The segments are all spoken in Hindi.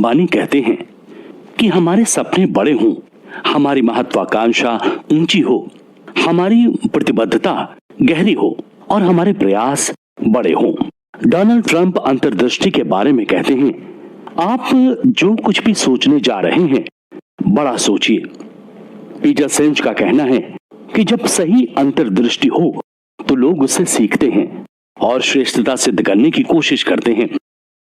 अंबानी कहते हैं कि हमारे सपने बड़े हों, हमारी महत्वाकांक्षा ऊंची हो, हमारी प्रतिबद्धता गहरी हो और हमारे प्रयास बड़े हों। डोनाल्ड ट्रंप अंतर्दृष्टि के बारे में कहते हैं, आप जो कुछ भी सोचने जा रहे हैं बड़ा सोचिए। पीटर सेंच का कहना है कि जब सही अंतर्दृष्टि हो तो लोग उससे सीखते हैं और श्रेष्ठता सिद्ध करने की कोशिश करते हैं।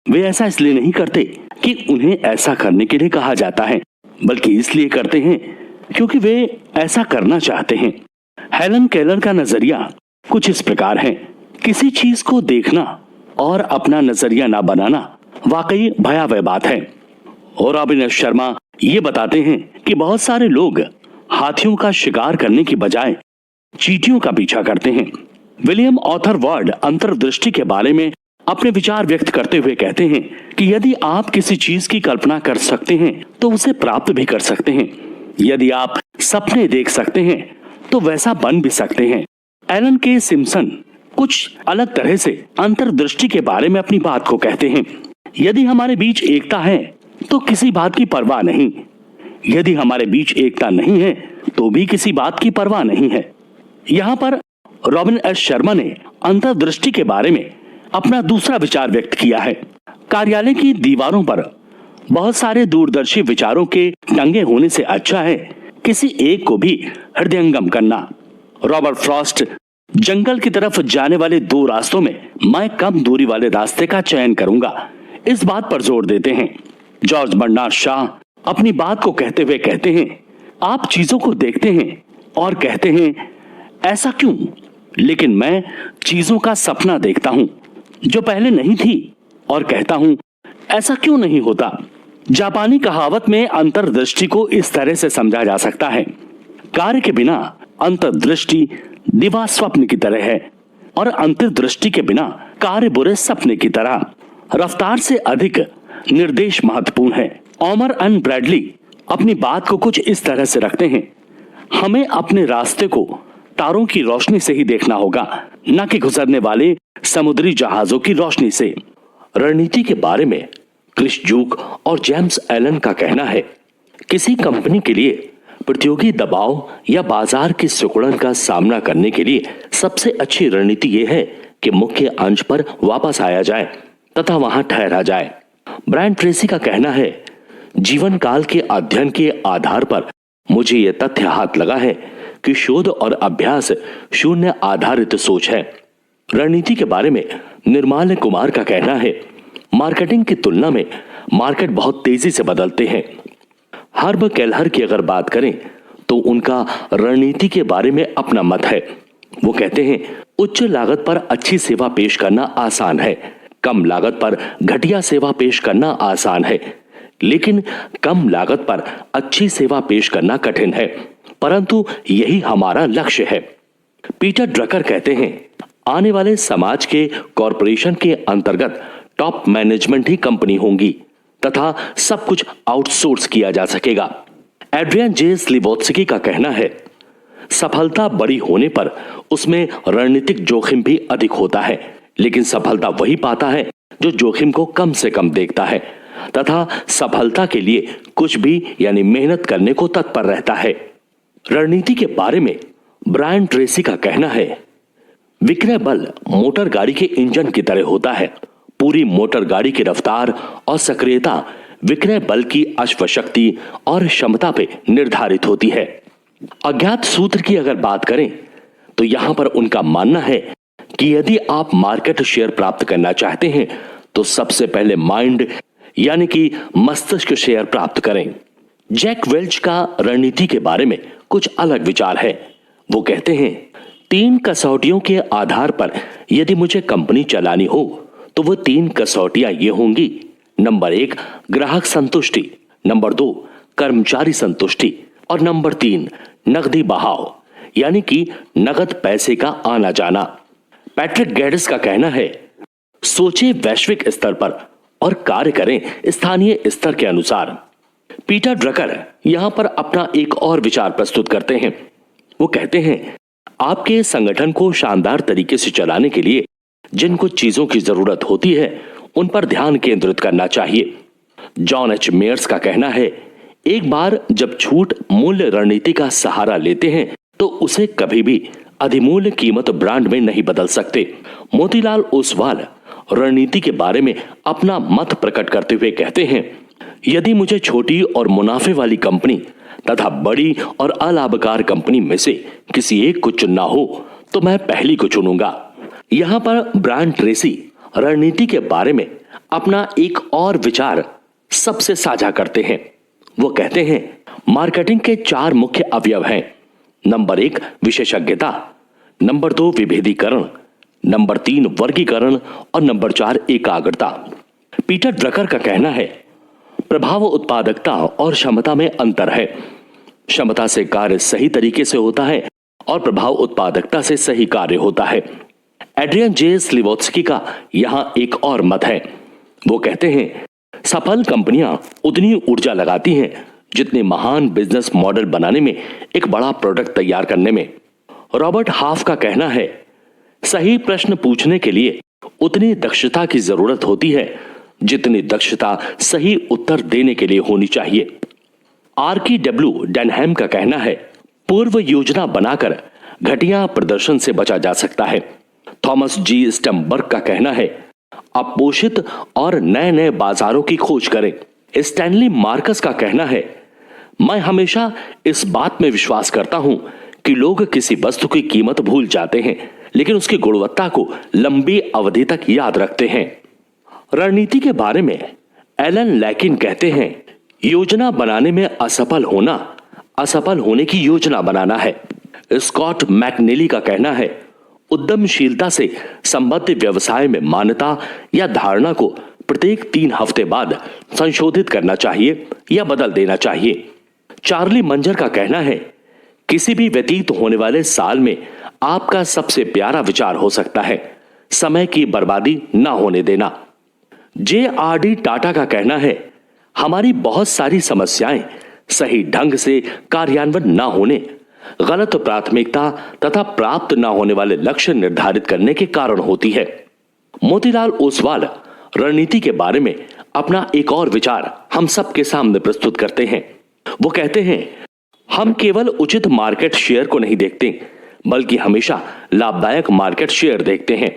वे ऐसा इसलिए नहीं करते कि उन्हें ऐसा करने के लिए कहा जाता है, बल्कि इसलिए करते हैं क्योंकि वे ऐसा करना चाहते हैं। हेलन केलर का नजरिया कुछ इस प्रकार है, किसी चीज को देखना और अपना नजरिया ना बनाना वाकई भयावह बात है। और रॉबिन एस शर्मा ये बताते हैं कि बहुत सारे लोग हाथियों का शिकार करने की बजाय चींटियों का पीछा करते हैं। विलियम ऑथर वर्ड अंतर्दृष्टि के बारे में अपने विचार व्यक्त करते हुए कहते हैं कि यदि आप किसी चीज की कल्पना कर सकते हैं तो उसे प्राप्त भी कर सकते हैं। यदि आप सपने देख सकते हैं तो वैसा बन भी सकते हैं। एलन के सिम्पसन कुछ अलग तरह से अंतर्दृष्टि के बारे में अपनी बात को कहते हैं, यदि हमारे बीच एकता है तो किसी बात की परवाह नहीं, यदि हमारे बीच एकता नहीं है तो भी किसी बात की परवाह नहीं है। यहाँ पर रॉबिन एस शर्मा ने अंतर्दृष्टि के बारे में अपना दूसरा विचार व्यक्त किया है। कार्यालय की दीवारों पर बहुत सारे दूरदर्शी विचारों के टंगे होने से अच्छा है किसी एक को भी हृदयंगम करना। रॉबर्ट फ्रॉस्ट जंगल की तरफ जाने वाले दो रास्तों में मैं कम दूरी वाले रास्ते का चयन करूंगा, इस बात पर जोर देते हैं। जॉर्ज बर्नार्ड शॉ अपनी बात को कहते हुए कहते हैं, आप चीजों को देखते हैं और कहते हैं ऐसा क्यों, लेकिन मैं चीजों का सपना देखता हूं जो पहले नहीं थी और कहता हूं ऐसा क्यों नहीं होता। जापानी कहावत में अंतर्दृष्टि को इस तरह से समझा जा सकता है, कार्य के बिना अंतर्दृष्टि दिवा स्वप्न की तरह है और अंतर्दृष्टि के बिना कार्य बुरे सपने की तरह। रफ्तार से अधिक निर्देश महत्वपूर्ण है। ऑमर एंड ब्रैडली अपनी बात को कुछ इस तरह से रखते हैं, हमें अपने रास्ते को तारों की रोशनी से ही देखना होगा, न कि गुजरने वाले समुद्री जहाजों की रोशनी से। रणनीति के बारे में क्रिस जूक और जेम्स एलन का कहना है, किसी कंपनी के लिए प्रतियोगी दबाव या बाजार की सिकुड़न का सामना करने के लिए सबसे अच्छी रणनीति यह है कि मुख्य अंश पर वापस आया जाए तथा वहां ठहरा जाए। ब्रायन ट्रेसी का कहना है, जीवन काल के अध्ययन के आधार पर मुझे यह तथ्य हाथ लगा है कि शोध और अभ्यास शून्य आधारित सोच है। रणनीति के बारे में निर्मल कुमार का कहना है, मार्केटिंग की तुलना में मार्केट बहुत तेजी से बदलते हैं। हर्ब केलहर की अगर बात करें तो उनका रणनीति के बारे में अपना मत है। वो कहते हैं, उच्च लागत पर अच्छी सेवा पेश करना आसान है, कम लागत पर घटिया सेवा पेश करना आसान है, लेकिन कम लागत पर अच्छी सेवा पेश करना कठिन है, परंतु यही हमारा लक्ष्य है। पीटर ड्रकर कहते हैं, आने वाले समाज के कॉरपोरेशन के अंतर्गत टॉप मैनेजमेंट ही कंपनी होंगी तथा सब कुछ आउटसोर्स किया जा सकेगा। एड्रियन जे स्लिवोत्स्की का कहना है, सफलता बड़ी होने पर उसमें रणनीतिक जोखिम भी अधिक होता है, लेकिन सफलता वही पाता है जो जोखिम को कम से कम देखता है तथा सफलता के लिए कुछ भी यानी मेहनत करने को तत्पर रहता है। रणनीति के बारे में ब्रायन ट्रेसी का कहना है, विक्रय बल मोटर गाड़ी के इंजन की तरह होता है। पूरी मोटर गाड़ी की रफ्तार और सक्रियता विक्रय बल की अश्वशक्ति और क्षमता पे निर्धारित होती है। अज्ञात सूत्र की अगर बात करें तो यहां पर उनका मानना है कि यदि आप मार्केट शेयर प्राप्त करना चाहते हैं तो सबसे पहले माइंड यानी कि मस्तिष्क शेयर प्राप्त करें। जैक वेल्च का रणनीति के बारे में कुछ अलग विचार है। वो कहते हैं, 3 कसौटियों के आधार पर यदि मुझे कंपनी चलानी हो तो वो 3 कसौटियां ये होंगी, नंबर 1 ग्राहक संतुष्टि, नंबर 2 कर्मचारी संतुष्टि और नंबर 3 नकदी बहाव यानी कि नगद पैसे का आना जाना। पैट्रिक गेडिस का कहना है, सोचे वैश्विक स्तर पर और कार्य करें स्थानीय स्तर के अनुसार। पीटर ड्रकर यहां पर अपना एक और विचार प्रस्तुत करते हैं। वो कहते हैं, आपके संगठन को शानदार तरीके से चलाने के लिए जिन कुछ चीजों की जरूरत होती है उन पर ध्यान केंद्रित करना चाहिए। जॉन एच मेयर्स का कहना है, एक बार जब छूट मूल्य रणनीति का सहारा लेते हैं तो उसे कभी भी अधिमूल्य कीमत ब्रांड में नहीं बदल सकते। मोतीलाल ओसवाल रणनीति के बारे में अपना मत प्रकट करते हुए कहते हैं, यदि मुझे छोटी और मुनाफे वाली कंपनी तथा बड़ी और अलाभकार कंपनी में से किसी एक को चुनना हो तो मैं पहली को चुनूंगा। यहाँ पर ब्रायन ट्रेसी रणनीति के बारे में अपना एक और विचार सबसे साझा करते हैं। वो कहते हैं, मार्केटिंग के 4 मुख्य अवयव हैं। नंबर 1 विशेषज्ञता, नंबर 2 विभेदीकरण, नंबर 3 वर्गीकरण और नंबर 4 एकाग्रता। पीटर ड्रकर का कहना है, प्रभाव उत्पादकता और क्षमता में अंतर है। क्षमता से कार्य सही तरीके से होता है और प्रभाव उत्पादकता से सही कार्य होता है। एड्रियन जे स्लिवोत्स्की का यहां एक और मत है। वो कहते हैं, सफल कंपनियां उतनी ऊर्जा लगाती हैं जितने महान बिजनेस मॉडल बनाने में, एक बड़ा प्रोडक्ट तैयार करने में। रॉबर्ट हाफ का कहना है, सही प्रश्न पूछने के लिए उतनी दक्षता की जरूरत होती है जितनी दक्षता सही उत्तर देने के लिए होनी चाहिए। RK-W डेनहैम का कहना है, पूर्व योजना बनाकर घटिया प्रदर्शन से बचा जा सकता है। थॉमस जी स्टम्बर्ग का कहना है, अपोषित और नए नए बाजारों की खोज करें। स्टैनली मार्कस का कहना है, मैं हमेशा इस बात में विश्वास करता हूं कि लोग किसी वस्तु की कीमत भूल जाते हैं लेकिन उसकी गुणवत्ता को लंबी अवधि तक याद रखते हैं। रणनीति के बारे में एलन लैकिन कहते हैं, योजना बनाने में असफल होने की योजना बनाना है। स्कॉट मैकनेली का कहना है, उद्यमशीलता से संबद्ध व्यवसाय में मान्यता या धारणा को प्रत्येक 3 हफ्ते बाद संशोधित करना चाहिए या बदल देना चाहिए। चार्ली मंजर का कहना है, किसी भी व्यतीत होने वाले साल में आपका सबसे प्यारा विचार हो सकता है समय की बर्बादी ना होने देना। JRD टाटा का कहना है, हमारी बहुत सारी समस्याएं सही ढंग से कार्यान्वयन ना होने, गलत प्राथमिकता तथा प्राप्त ना होने वाले लक्ष्य निर्धारित करने के कारण होती है। मोतीलाल ओसवाल रणनीति के बारे में अपना एक और विचार हम सबके सामने प्रस्तुत करते हैं। वो कहते हैं, हम केवल उचित मार्केट शेयर को नहीं देखते बल्कि हमेशा लाभदायक मार्केट शेयर देखते हैं।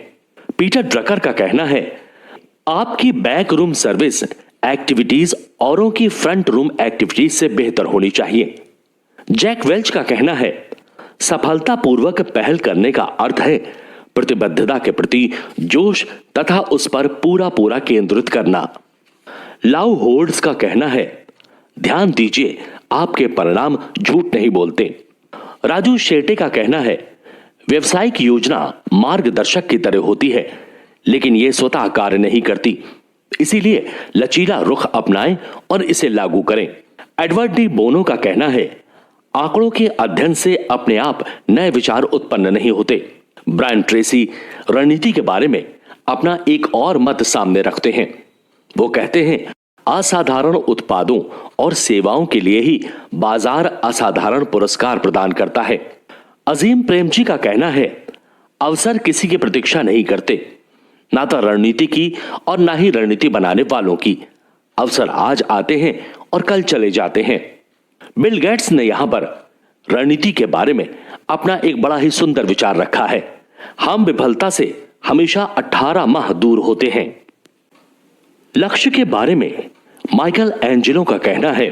पीटर ड्रकर का कहना है, आपकी बैक रूम सर्विस एक्टिविटीज औरों की फ्रंट रूम एक्टिविटीज से बेहतर होनी चाहिए। जैक वेल्च का कहना है, सफलतापूर्वक पहल करने का अर्थ है प्रतिबद्धता के प्रति जोश तथा उस पर पूरा केंद्रित करना। लाउ होर्ड्स का कहना है, ध्यान दीजिए आपके परिणाम झूठ नहीं बोलते। राजू शेट्टे का कहना है, व्यवसायिक योजना मार्गदर्शक की तरह होती है लेकिन यह स्वतः कार्य नहीं करती, इसीलिए लचीला रुख अपनाएं और इसे लागू करें। एडवर्ड डी बोनो का कहना है, आंकड़ों के अध्ययन से अपने आप नए विचार उत्पन्न नहीं होते। ब्रायन ट्रेसी रणनीति के बारे में अपना एक और मत सामने रखते हैं। वो कहते हैं, असाधारण उत्पादों और सेवाओं के लिए ही बाजार असाधारण पुरस्कार प्रदान करता है। अजीम प्रेमजी का कहना है, अवसर किसी की प्रतीक्षा नहीं करते, ना तो रणनीति की और ना ही रणनीति बनाने वालों की। अवसर आज आते हैं और कल चले जाते हैं। बिल गेट्स ने यहां पर रणनीति के बारे में अपना एक बड़ा ही सुंदर विचार रखा है, हम विफलता से हमेशा 18 माह दूर होते हैं। लक्ष्य के बारे में माइकल एंजेलो का कहना है,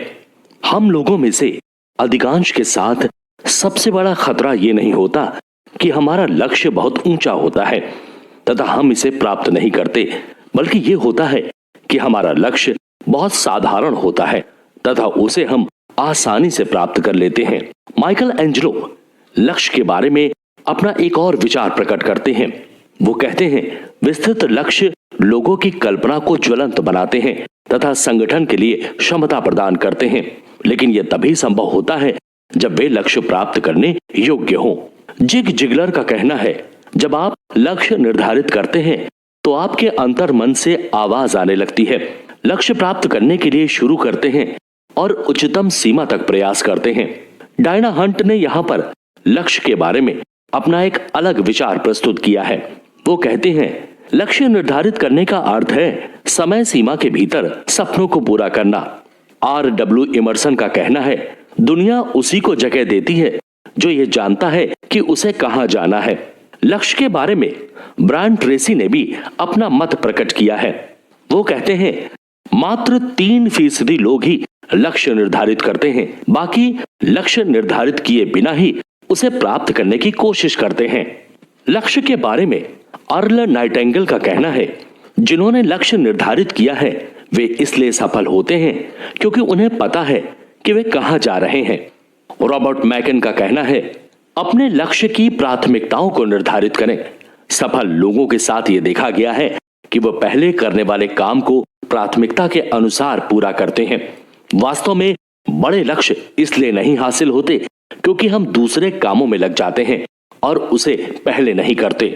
हम लोगों में से अधिकांश के साथ सबसे बड़ा खतरा यह नहीं होता कि हमारा लक्ष्य बहुत ऊंचा होता है तथा हम इसे प्राप्त नहीं करते, बल्कि यह होता है कि हमारा लक्ष्य बहुत साधारण होता है तथा उसे हम आसानी से प्राप्त कर लेते हैं। माइकल एंजेलो लक्ष्य के बारे में अपना एक और विचार प्रकट करते हैं। वो कहते हैं, विस्तृत लक्ष्य लोगों की कल्पना को ज्वलंत बनाते हैं तथा संगठन के लिए क्षमता प्रदान करते हैं, लेकिन यह तभी संभव होता है जब वे लक्ष्य प्राप्त करने योग्य हों। जिग जिगलर का कहना है, जब आप लक्ष्य निर्धारित करते हैं तो आपके अंतर मन से आवाज आने लगती है, लक्ष्य प्राप्त करने के लिए शुरू करते हैं और उच्चतम सीमा तक प्रयास करते हैं। डायना हंट ने यहां पर लक्ष्य के बारे में अपना एक अलग विचार प्रस्तुत किया है। वो कहते हैं, लक्ष्य निर्धारित करने का अर्थ है समय सीमा के भीतर सपनों को पूरा करना। R.W. इमर्सन का कहना है, दुनिया उसी को जगह देती है जो ये जानता है कि उसे कहां जाना है। लक्ष्य के बारे में ब्रायन ट्रेसी ने भी अपना मत प्रकट किया है। वो कहते हैं, मात्र 3% लोग ही लक्ष्य निर्धारित करते हैं, बाकी लक्ष्य निर्धारित किए बिना ही उसे प्राप्त करने की कोशिश करते हैं। लक्ष्य के बारे में अर्ल नाइटिंगेल का कहना है, जिन्होंने लक्ष्य निर्धारित किया है वे इसलिए सफल होते हैं क्योंकि उन्हें पता है कि वे कहां जा रहे हैं। रॉबर्ट मैकन का कहना है, अपने लक्ष्य की प्राथमिकताओं को निर्धारित करें। सफल लोगों के साथ ये देखा गया है कि वह पहले करने वाले काम को प्राथमिकता के अनुसार पूरा करते हैं। वास्तव में बड़े लक्ष्य इसलिए नहीं हासिल होते क्योंकि हम दूसरे कामों में लग जाते हैं और उसे पहले नहीं करते।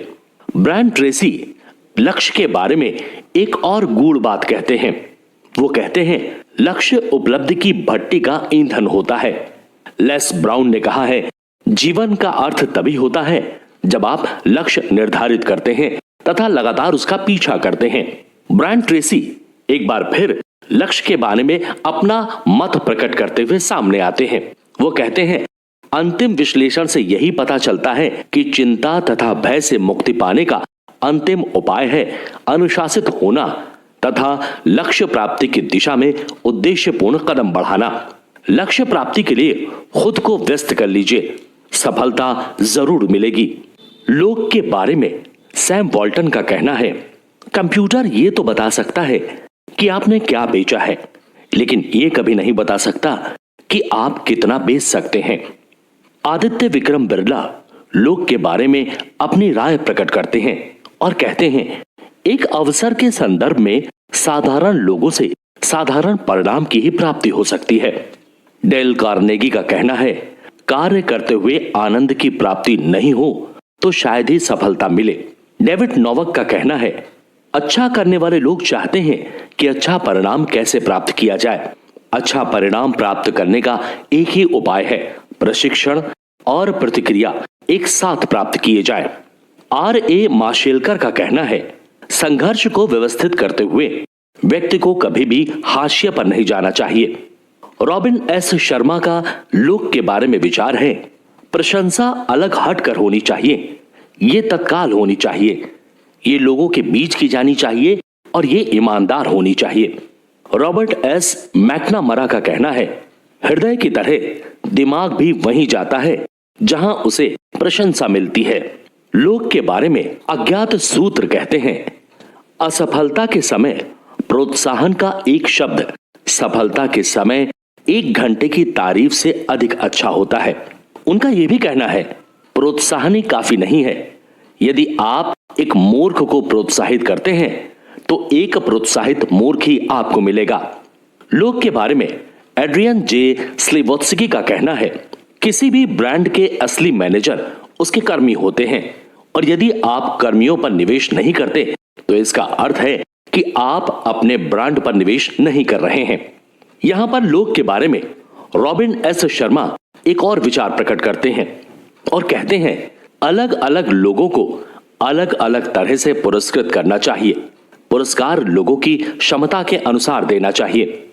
ब्रायन ट्रेसी लक्ष्य के बारे में एक और गूढ़ बात कहते हैं। वो कहते हैं, लक्ष्य उपलब्धि की भट्टी का ईंधन होता है। लेस ब्राउन ने कहा है, जीवन का अर्थ तभी होता है जब आप लक्ष्य निर्धारित करते हैं तथा लगातार उसका पीछा करते हैं। ब्रायन ट्रेसी एक बार फिर लक्ष्य के बारे में अपना मत प्रकट करते हुए सामने आते हैं। वो कहते हैं, अंतिम विश्लेषण से यही पता चलता है कि चिंता तथा भय से मुक्ति पाने का अंतिम उपाय है अनुशासित होना तथा लक्ष्य प्राप्ति की दिशा में उद्देश्यपूर्ण कदम बढ़ाना। लक्ष्य प्राप्ति के लिए खुद को व्यस्त कर लीजिए, सफलता जरूर मिलेगी। लोग के बारे में सैम वॉल्टन का कहना है, कंप्यूटर ये तो बता सकता है कि आपने क्या बेचा है, लेकिन ये कभी नहीं बता सकता कि आप कितना बेच सकते हैं। आदित्य विक्रम बिरला लोग के बारे में अपनी राय प्रकट करते हैं और कहते हैं, एक अवसर के संदर्भ में साधारण लोगों से साधारण परिणाम की ही प्राप्ति हो सकती है। डेल कार्नेगी का कहना है, कार्य करते हुए आनंद की प्राप्ति नहीं हो तो शायद ही सफलता मिले। डेविड नोवक का कहना है, अच्छा करने वाले लोग चाहते हैं कि अच्छा परिणाम कैसे प्राप्त किया जाए। अच्छा परिणाम प्राप्त करने का एक ही उपाय है, प्रशिक्षण और प्रतिक्रिया एक साथ प्राप्त किए जाए। R.A. माशेलकर का कहना है, संघर्ष को व्यवस्थित करते हुए व्यक्ति को कभी भी हाशिए पर नहीं जाना चाहिए। रॉबिन एस शर्मा का लोग के बारे में विचार है, प्रशंसा अलग हटकर होनी चाहिए, ये तत्काल होनी चाहिए, ये लोगों के बीच की जानी चाहिए और ये ईमानदार होनी चाहिए। रॉबर्ट एस मैकनामरा का कहना है, हृदय की तरह दिमाग भी वहीं जाता है जहां उसे प्रशंसा मिलती है। लोग के बारे में अज्ञात सूत्र कहते हैं, असफलता के समय प्रोत्साहन का एक शब्द सफलता के समय 1 घंटे की तारीफ से अधिक अच्छा होता है। उनका यह भी कहना है, प्रोत्साहन ही काफी नहीं है। यदि आप एक मूर्ख को प्रोत्साहित करते हैं तो एक प्रोत्साहित मूर्ख ही आपको मिलेगा। लोग के बारे में एड्रियन जे स्लिवोत्स्की का कहना है, किसी भी ब्रांड के असली मैनेजर उसके कर्मी होते हैं और यदि आप कर्मियों पर निवेश नहीं करते तो इसका अर्थ है कि आप अपने ब्रांड पर निवेश नहीं कर रहे हैं। यहां पर लोग के बारे में रॉबिन एस शर्मा एक और विचार प्रकट करते हैं और कहते हैं, अलग अलग लोगों को अलग अलग तरह से पुरस्कृत करना चाहिए। पुरस्कार लोगों की क्षमता के अनुसार देना चाहिए।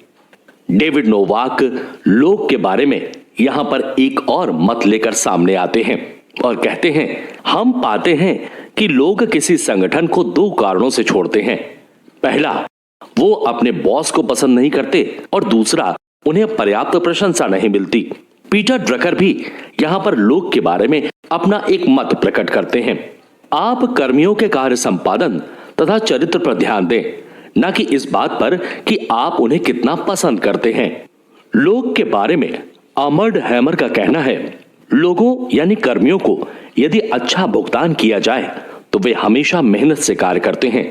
डेविड नोवाक लोग के बारे में यहां पर एक और मत लेकर सामने आते हैं और कहते हैं, हम पाते हैं कि लोग किसी संगठन को 2 कारणों से छोड़ते हैं। पहला, वो अपने बॉस को पसंद नहीं करते और दूसरा, उन्हें पर्याप्त प्रशंसा नहीं मिलती। पीटर ड्रकर भी यहां पर लोग के बारे में अपना एक मत प्रकट करते हैं, आप कर्मियों के कार्य संपादन तथा चरित्र पर ध्यान दें, न कि इस बात पर कि आप उन्हें कितना पसंद करते हैं। लोग के बारे में आर्मर्ड हैमर का कहना है, लोगों यानी कर्मियों को यदि अच्छा भुगतान किया जाए तो वे हमेशा मेहनत से कार्य करते हैं।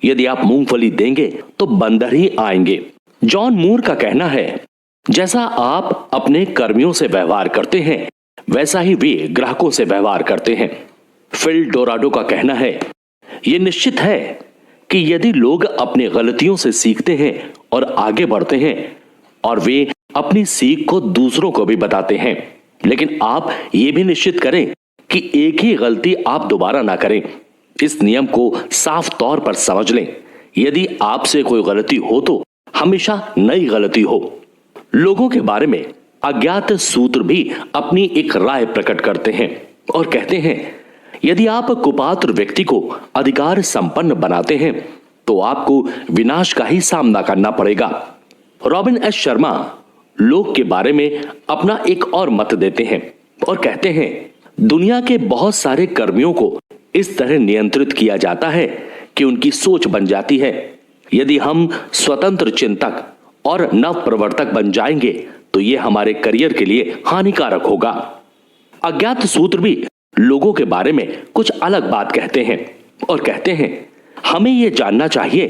यदि आप मूंगफली देंगे तो बंदर ही आएंगे। जॉन मूर का कहना है, जैसा आप अपने कर्मियों से व्यवहार करते हैं वैसा ही वे ग्राहकों से व्यवहार करते हैं। फिल डोराडो का कहना है, यह निश्चित है कि यदि लोग अपनी गलतियों से सीखते हैं और आगे बढ़ते हैं और वे अपनी सीख को दूसरों को भी बताते हैं, लेकिन आप ये भी निश्चित करें कि एक ही गलती आप दोबारा ना करें। इस नियम को साफ तौर पर समझ लें। यदि आपसे कोई गलती हो तो हमेशा नई गलती हो। लोगों के बारे में अज्ञात सूत्र भी अपनी एक राय प्रकट करते हैं और कहते हैं, यदि आप कुपात्र व्यक्ति को अधिकार संपन्न बनाते हैं तो आपको विनाश का ही सामना करना पड़ेगा। रॉबिन एस शर्मा लोक के बारे में अपना एक और मत देते हैं और कहते हैं, दुनिया के बहुत सारे कर्मियों को इस तरह नियंत्रित किया जाता है कि उनकी सोच बन जाती है। यदि हम स्वतंत्र चिंतक और नव प्रवर्तक बन जाएंगे तो यह हमारे करियर के लिए हानिकारक होगा। अज्ञात सूत्र भी लोगों के बारे में कुछ अलग बात कहते हैं और कहते हैं, हमें यह जानना चाहिए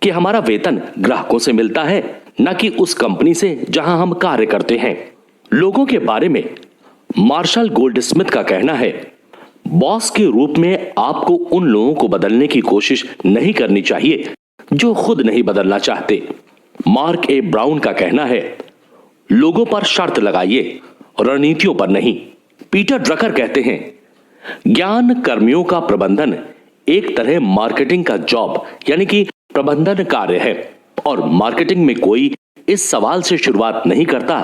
कि हमारा वेतन ग्राहकों से मिलता है, न कि उस कंपनी से जहां हम कार्य करते हैं। लोगों के बारे में मार्शल गोल्डस्मिथ का कहना है, बॉस के रूप में आपको उन लोगों को बदलने की कोशिश नहीं करनी चाहिए जो खुद नहीं बदलना चाहते। मार्क ए ब्राउन का कहना है, लोगों पर शर्त लगाइए, रणनीतियों पर नहीं। पीटर ड्रकर कहते हैं, ज्ञान कर्मियों का प्रबंधन एक तरह मार्केटिंग का जॉब यानी कि प्रबंधन कार्य है, और मार्केटिंग में कोई इस सवाल से शुरुआत नहीं करता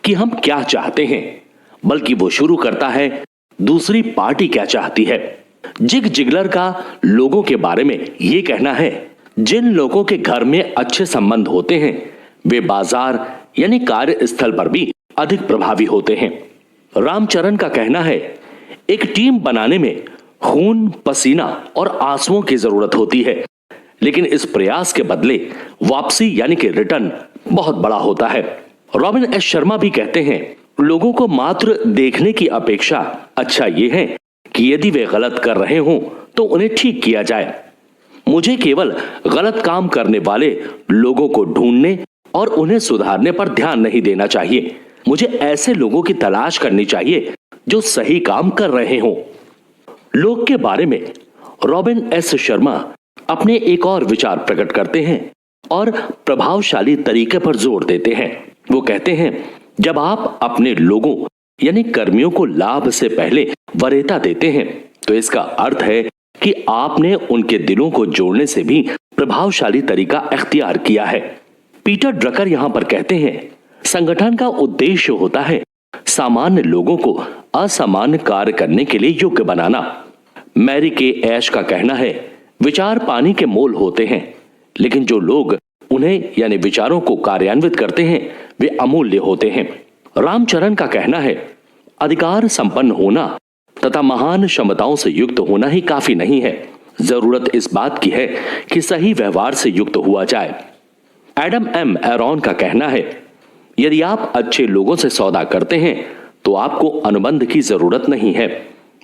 कि हम क्या चाहते हैं, बल्कि वो शुरू करता है दूसरी पार्टी क्या चाहती है। जिग जिगलर का लोगों के बारे में यह कहना है, जिन लोगों के घर में अच्छे संबंध होते हैं वे बाजार यानी कार्यस्थल पर भी अधिक प्रभावी होते हैं। रामचरण का कहना है, एक टीम बनाने में खून, पसीना और आंसुओं की जरूरत होती है, लेकिन इस प्रयास के बदले वापसी यानी कि रिटर्न बहुत बड़ा होता है। रॉबिन एस शर्मा भी कहते हैं, लोगों को मात्र देखने की अपेक्षा अच्छा यह है कि यदि वे गलत कर रहे हों तो उन्हें ठीक किया जाए। मुझे केवल गलत काम करने वाले लोगों को ढूंढने और उन्हें सुधारने पर ध्यान नहीं देना चाहिए। मुझे ऐसे लोगों की तलाश करनी चाहिए जो सही काम कर रहे हों। लोग के बारे में रॉबिन एस शर्मा अपने एक और विचार प्रकट करते हैं और प्रभावशाली तरीके पर जोर देते हैं। वो कहते हैं, जब आप अपने लोगों यानी कर्मियों को लाभ से पहले वरीयता देते हैं तो इसका अर्थ है कि आपने उनके दिलों को जोड़ने से भी प्रभावशाली तरीका इख्तियार किया है। पीटर ड्रकर यहां पर कहते हैं, संगठन का उद्देश्य होता है सामान्य लोगों को असामान्य कार्य करने के लिए योग्य बनाना। मैरी के ऐश का कहना है, विचार पानी के मोल होते हैं, लेकिन जो लोग उन्हें यानी विचारों को कार्यान्वित करते हैं वे अमूल्य होते हैं। रामचरण का कहना है, अधिकार संपन्न होना तथा महान क्षमताओं से युक्त होना ही काफी नहीं है, जरूरत इस बात की है कि सही व्यवहार से युक्त हुआ जाए। एडम एम एरॉन का कहना है, यदि आप अच्छे लोगों से सौदा करते हैं तो आपको अनुबंध की जरूरत नहीं है,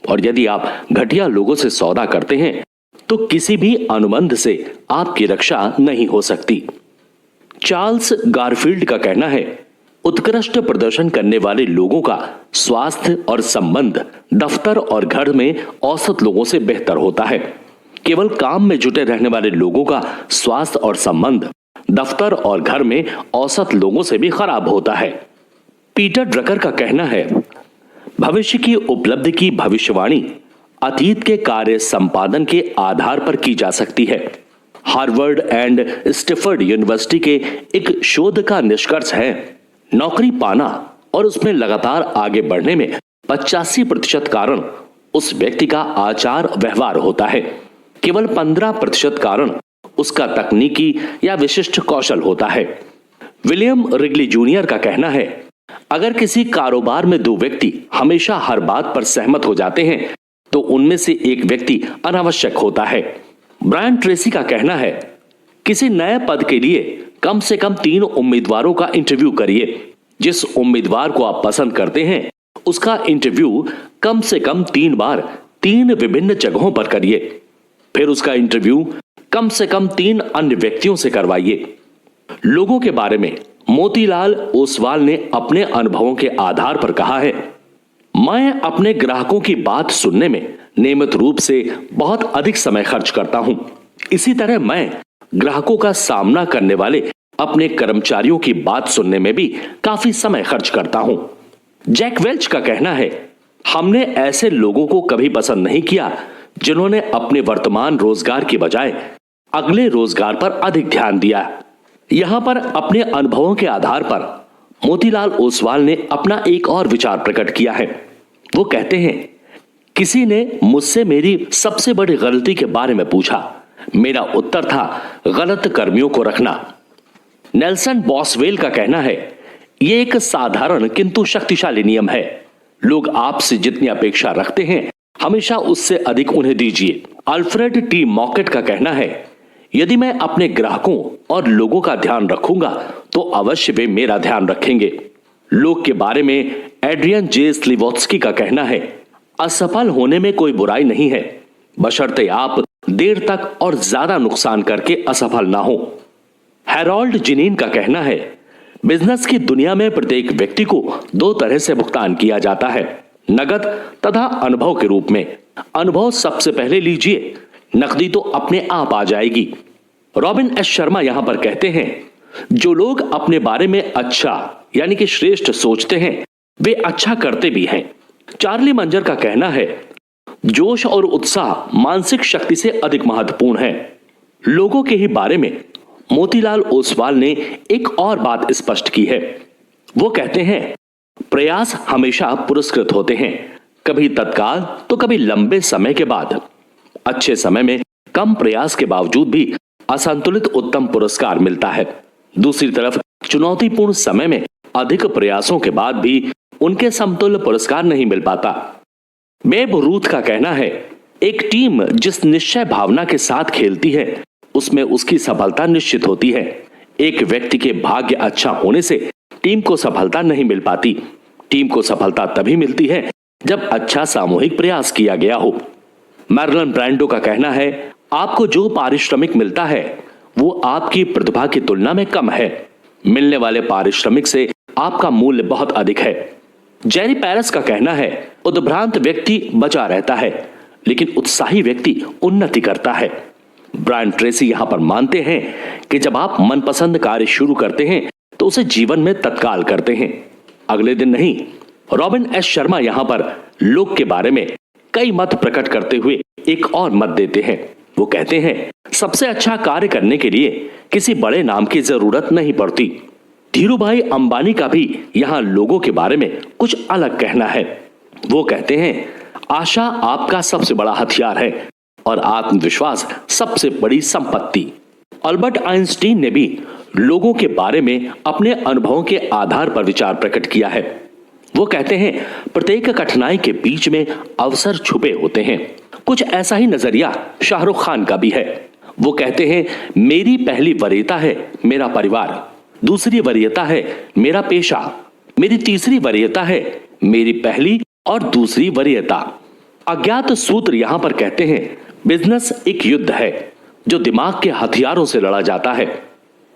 और यदि आप घटिया लोगों से सौदा करते हैं तो किसी भी अनुबंध से आपकी रक्षा नहीं हो सकती। चार्ल्स गारफील्ड का कहना है, उत्कृष्ट प्रदर्शन करने वाले लोगों का स्वास्थ्य और संबंध दफ्तर और घर में औसत लोगों से बेहतर होता है। केवल काम में जुटे रहने वाले लोगों का स्वास्थ्य और संबंध दफ्तर और घर में औसत लोगों से भी खराब होता है। पीटर ड्रकर का कहना है, भविष्य की उपलब्धि की भविष्यवाणी अतीत के कार्य संपादन के आधार पर की जा सकती है। हार्वर्ड एंड स्टैफोर्ड यूनिवर्सिटी के एक शोध का निष्कर्ष है, नौकरी पाना और उसमें लगातार आगे बढ़ने में 85% कारण उस व्यक्ति का आचार व्यवहार होता है। केवल 15% कारण उसका तकनीकी या विशिष्ट कौशल होता है। विलियम रिगली जूनियर का कहना है, अगर किसी कारोबार में दो व्यक्ति हमेशा हर बात पर सहमत हो जाते हैं तो उनमें से एक व्यक्ति अनावश्यक होता है। ब्रायन ट्रेसी का कहना है, किसी नए पद के लिए कम से कम 3 उम्मीदवारों का इंटरव्यू करिए। जिस उम्मीदवार को आप पसंद करते हैं उसका इंटरव्यू कम से कम 3 बार 3 विभिन्न जगहों पर करिए। फिर उसका इंटरव्यू कम से कम 3 अन्य व्यक्तियों से करवाइए। लोगों के बारे में मोतीलाल ओसवाल ने अपने अनुभवों के आधार पर कहा है, मैं अपने ग्राहकों की बात सुनने में नियमित रूप से बहुत अधिक समय खर्च करता हूं। इसी तरह मैं ग्राहकों का सामना करने वाले अपने कर्मचारियों की बात सुनने में भी काफी समय खर्च करता हूं। जैक वेल्च का कहना है, हमने ऐसे लोगों को कभी पसंद नहीं किया जिन्होंने अपने वर्तमान रोजगार की बजाय अगले रोजगार पर अधिक ध्यान दिया। यहां पर अपने अनुभवों के आधार पर मोतीलाल ओसवाल ने अपना एक और विचार प्रकट किया है। वो कहते हैं, किसी ने मुझसे मेरी सबसे बड़ी गलती के बारे में पूछा। मेरा उत्तर था गलत कर्मियों को रखना। नेल्सन बॉसवेल का कहना है, यह एक साधारण किंतु शक्तिशाली नियम है। लोग आपसे जितनी अपेक्षा रखते हैं हमेशा उससे अधिक उन्हें दीजिए। अल्फ्रेड टी मॉकेट का कहना है, यदि मैं अपने ग्राहकों और लोगों का ध्यान रखूंगा तो अवश्य वे मेरा ध्यान रखेंगे। लोग के बारे में एड्रियन जे स्लिवोत्स्की का कहना है, असफल होने में कोई बुराई नहीं है, बशर्ते आप देर तक और ज्यादा नुकसान करके असफल ना हो। हैरोल्ड जिनीन का कहना है, बिजनेस की दुनिया में प्रत्येक व्यक्ति को दो तरह से भुगतान किया जाता है, नगद तथा अनुभव के रूप में। अनुभव सबसे पहले लीजिए, नकदी तो अपने आप आ जाएगी। रॉबिन एस शर्मा यहां पर कहते हैं, जो लोग अपने बारे में अच्छा यानी कि श्रेष्ठ सोचते हैं वे अच्छा करते भी हैं। चार्ली मंजर का कहना है, जोश और उत्साह मानसिक शक्ति से अधिक महत्वपूर्ण है। लोगों के ही बारे में मोतीलाल ओसवाल ने एक और बात स्पष्ट की है। वो कहते हैं, प्रयास हमेशा पुरस्कृत होते हैं, कभी तत्काल तो कभी लंबे समय के बाद। अच्छे समय में कम प्रयास के बावजूद भी असंतुलित उत्तम पुरस्कार मिलता है। दूसरी तरफ चुनौतीपूर्ण समय में अधिक प्रयासों के बाद भी उनके समतुल्य पुरस्कार नहीं मिल पाता। बेब रूथ का कहना है, एक टीम जिस निश्चय भावना के साथ खेलती है उसमें उसकी सफलता निश्चित होती है। एक व्यक्ति के भाग्य अच्छा होने से टीम को सफलता नहीं मिल पाती। टीम को सफलता तभी मिलती है जब अच्छा सामूहिक प्रयास किया गया हो। मार्लन ब्रांडो का कहना है, आपको जो पारिश्रमिक मिलता है वो आपकी प्रतिभा की तुलना में कम है। मिलने वाले पारिश्रमिक से आपका मूल्य बहुत अधिक है। जेरी पैरस का कहना है, उद्भ्रांत व्यक्ति बचा रहता है लेकिन उत्साही व्यक्ति उन्नति करता है। ब्रायन ट्रेसी यहां पर मानते हैं कि जब आप मनपसंद कार्य शुरू करते हैं तो उसे जीवन में तत्काल करते हैं, अगले दिन नहीं। रॉबिन एस शर्मा यहां पर लोग के बारे में कई मत प्रकट करते हुए एक और मत देते हैं। वो कहते हैं, सबसे अच्छा कार्य करने के लिए किसी बड़े नाम की जरूरत नहीं पड़ती। धीरूभाई अंबानी का भी यहां लोगों के बारे में कुछ अलग कहना है। वो कहते हैं, आशा आपका सबसे बड़ा हथियार है और आत्मविश्वास सबसे बड़ी संपत्ति। अल्बर्ट आइंस्टीन ने भी लोगों के बारे में अपने अनुभवों के आधार पर विचार प्रकट किया है। वो कहते हैं, प्रत्येक कठिनाई के बीच में अवसर छुपे होते हैं। कुछ ऐसा ही नजरिया शाहरुख खान का भी है। वो कहते हैं, मेरी पहली वरीयता है मेरा परिवार, दूसरी वरीयता है मेरा पेशा, मेरी तीसरी वरीयता है मेरी पहली और दूसरी वरीयता। अज्ञात सूत्र यहां पर कहते हैं, बिजनेस एक युद्ध है जो दिमाग के हथियारों से लड़ा जाता है।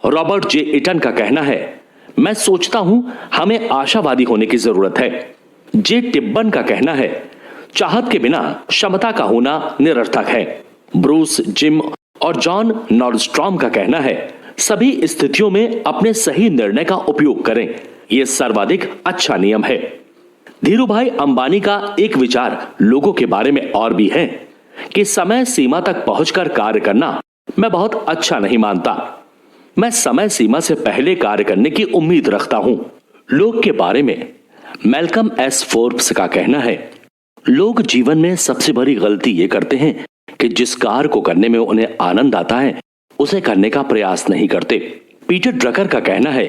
रॉबर्ट जे इटन का कहना है, मैं सोचता हूं हमें आशावादी होने की जरूरत है। जे टिब्बन का कहना है, चाहत के बिना क्षमता का होना निरर्थक है। ब्रूस जिम और जॉन नॉर्डस्ट्रॉम का कहना है, सभी स्थितियों में अपने सही निर्णय का उपयोग करें, यह सर्वाधिक अच्छा नियम है। धीरूभाई अंबानी का एक विचार लोगों के बारे में और भी है कि समय सीमा तक पहुंचकर कार्य करना मैं बहुत अच्छा नहीं मानता। मैं समय सीमा से पहले कार्य करने की उम्मीद रखता हूं। लोग के बारे में मैल्कम एस फोर्ब्स का कहना है, लोग जीवन में सबसे बड़ी गलती ये करते हैं कि जिस कार्य को करने में उन्हें आनंद आता है उसे करने का प्रयास नहीं करते। पीटर ड्रकर का कहना है,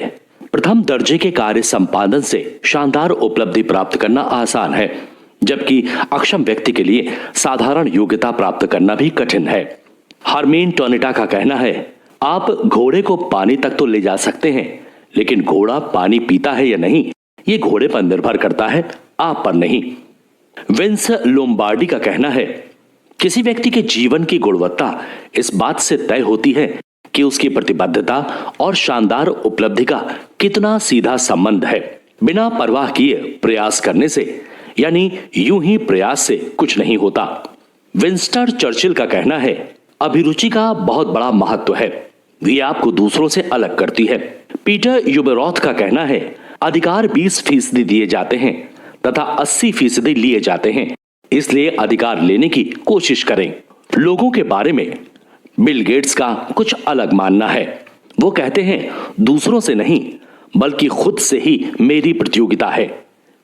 प्रथम दर्जे के कार्य संपादन से शानदार उपलब्धि प्राप्त करना आसान है, जबकि अक्षम व्यक्ति के लिए साधारण योग्यता प्राप्त करना भी कठिन है। हरमीन टोनिटा का कहना है, आप घोड़े को पानी तक तो ले जा सकते हैं, लेकिन घोड़ा पानी पीता है या नहीं ये घोड़े पर निर्भर करता है, आप पर नहीं। विंस लोम्बार्डी का कहना है, किसी व्यक्ति के जीवन की गुणवत्ता इस बात से तय होती है कि उसकी प्रतिबद्धता और शानदार उपलब्धि का कितना सीधा संबंध है। बिना परवाह किए प्रयास करने से यानी यूं ही प्रयास से कुछ नहीं होता। विंस्टन चर्चिल का कहना है, अभिरुचि का बहुत बड़ा महत्व है, वे आपको दूसरों से अलग करती है। पीटर यूबेरोथ का कहना है, अधिकार 20% दिए जाते हैं तथा 80% लिए जाते हैं, इसलिए अधिकार लेने की कोशिश करें। लोगों के बारे में बिल गेट्स का कुछ अलग मानना है। वो कहते हैं दूसरों से नहीं बल्कि खुद से ही मेरी प्रतियोगिता है।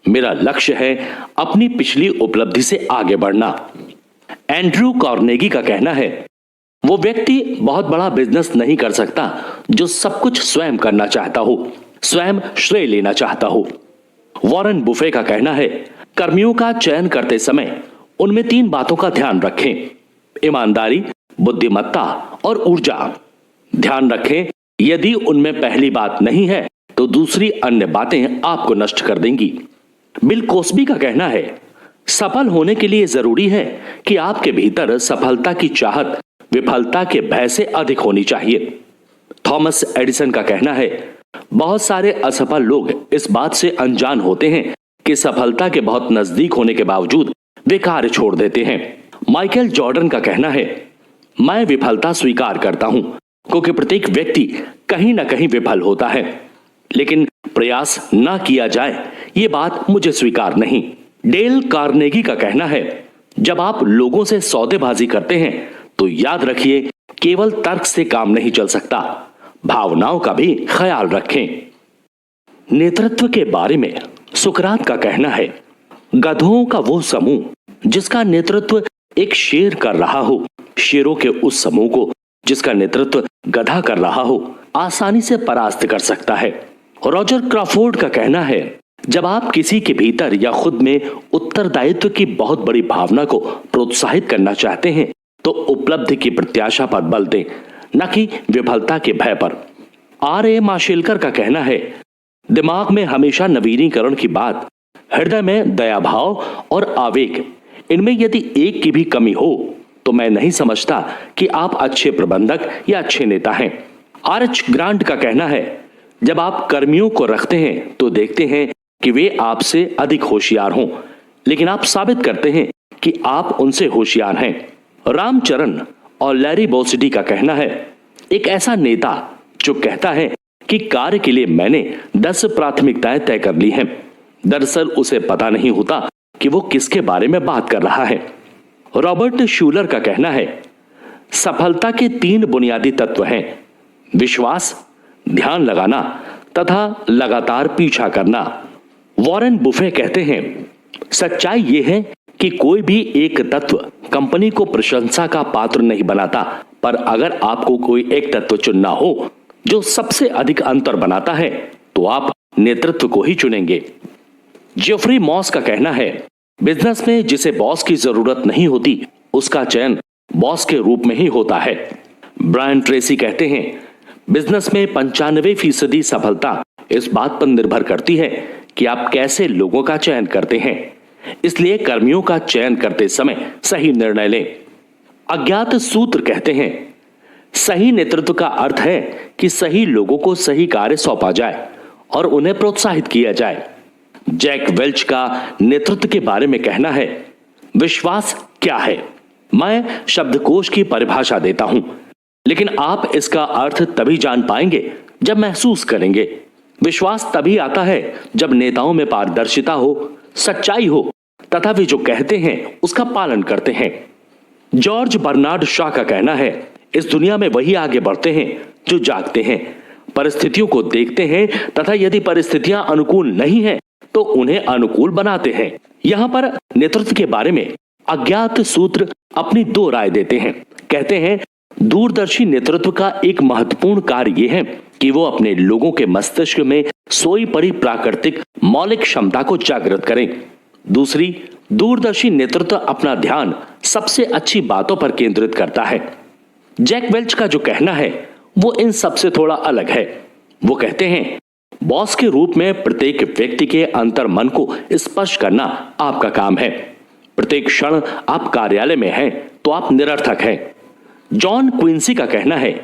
मेरा लक्ष्य है अपनी पिछली उपलब्धि से आगे बढ़ना। एंड्रयू कार्नेगी का कहना है वो व्यक्ति बहुत बड़ा बिजनेस नहीं कर सकता जो सब कुछ स्वयं करना चाहता हो, स्वयं श्रेय लेना चाहता हो। वॉरेन बुफे का कहना है कर्मियों का चयन करते समय उनमें 3 बातों का ध्यान रखें, ईमानदारी, बुद्धिमत्ता और ऊर्जा। ध्यान रखें यदि उनमें पहली बात नहीं है तो दूसरी अन्य बातें आपको नष्ट कर देंगी। बिल कॉस्बी का कहना है सफल होने के लिए जरूरी है कि आपके भीतर सफलता की चाहत विफलता के भय से अधिक होनी चाहिए। थॉमस एडिसन का कहना है बहुत सारे असफल लोग इस बात से अनजान होते हैं कि सफलता के बहुत नजदीक होने के बावजूद वे कार्य छोड़ देते हैं। माइकल जॉर्डन का कहना है मैं विफलता स्वीकार करता हूं क्योंकि प्रत्येक व्यक्ति कहीं ना कहीं विफल होता है, लेकिन प्रयास ना किया जाए ये बात मुझे स्वीकार नहीं। डेल कार्नेगी का कहना है जब आप लोगों से सौदेबाजी करते हैं तो याद रखिए केवल तर्क से काम नहीं चल सकता, भावनाओं का भी ख्याल रखें। नेतृत्व के बारे में सुकरात का कहना है गधों का वो समूह जिसका नेतृत्व एक शेर कर रहा हो, शेरों के उस समूह को जिसका नेतृत्व गधा कर रहा हो आसानी से परास्त कर सकता है। रॉजर क्रॉफोर्ड का कहना है जब आप किसी के भीतर या खुद में उत्तरदायित्व की बहुत बड़ी भावना को प्रोत्साहित करना चाहते हैं तो उपलब्धि की प्रत्याशा पर बल दें, न कि विफलता के भय पर। R.A. माशेलकर का कहना है दिमाग में हमेशा नवीनीकरण की बात, हृदय में दया भाव और आवेग, इनमें यदि एक की भी कमी हो तो मैं नहीं समझता कि आप अच्छे प्रबंधक या अच्छे नेता हैं। R.H. ग्रांट का कहना है जब आप कर्मियों को रखते हैं तो देखते हैं कि वे आपसे अधिक होशियार हों, लेकिन आप साबित करते हैं कि आप उनसे होशियार हैं। रामचरण और लैरी बोसिडी का कहना है एक ऐसा नेता जो कहता है कि कार्य के लिए मैंने 10 प्राथमिकताएं तय कर ली हैं, दरअसल उसे पता नहीं होता कि वो किसके बारे में बात कर रहा है। रॉबर्ट शूलर का कहना है सफलता के 3 बुनियादी तत्व हैं, विश्वास, ध्यान लगाना तथा लगातार पीछा करना। वॉरेन बुफे कहते हैं सच्चाई यह है कि कोई भी एक तत्व कंपनी को प्रशंसा का पात्र नहीं बनाता, पर अगर आपको कोई एक तत्व चुनना हो जो सबसे अधिक अंतर बनाता है तो आप नेतृत्व को ही चुनेंगे। जेफरी मॉस का कहना है बिजनेस में जिसे बॉस की जरूरत नहीं होती उसका चयन बॉस के रूप में ही होता है। ब्रायन ट्रेसी कहते हैं बिजनेस में 95% सफलता इस बात पर निर्भर करती है कि आप कैसे लोगों का चयन करते हैं, इसलिए कर्मियों का चयन करते समय सही निर्णय लें। अज्ञात सूत्र कहते हैं सही नेतृत्व का अर्थ है कि सही लोगों को सही कार्य सौंपा जाए और उन्हें प्रोत्साहित किया जाए। जैक वेल्च का नेतृत्व के बारे में कहना है विश्वास क्या है? मैं शब्दकोश की परिभाषा देता हूं, लेकिन आप इसका अर्थ तभी जान पाएंगे जब महसूस करेंगे। विश्वास तभी आता है जब नेताओं में पारदर्शिता हो, सच्चाई हो तथा वे जो कहते हैं उसका पालन करते हैं। जॉर्ज बर्नार्ड शॉ का कहना है इस दुनिया में वही आगे बढ़ते हैं जो जागते हैं, परिस्थितियों को देखते हैं तथा यदि परिस्थितियां अनुकूल नहीं है तो उन्हें अनुकूल बनाते हैं। यहां पर नेतृत्व के बारे में अज्ञात सूत्र अपनी 2 राय देते हैं। कहते हैं दूरदर्शी नेतृत्व का एक महत्वपूर्ण कार्य यह है कि वो अपने लोगों के मस्तिष्क में सोई पड़ी प्राकृतिक मौलिक क्षमता को जागृत करें। दूसरी, दूरदर्शी नेतृत्व अपना ध्यान सबसे अच्छी बातों पर केंद्रित करता है। जैक वेल्च का जो कहना है वो इन सबसे थोड़ा अलग है। वो कहते हैं बॉस के रूप में प्रत्येक व्यक्ति के अंतर मन को स्पर्श करना आपका काम है। प्रत्येक क्षण आप कार्यालय में हैं तो आप निरर्थक हैं। जॉन क्विंसी का कहना है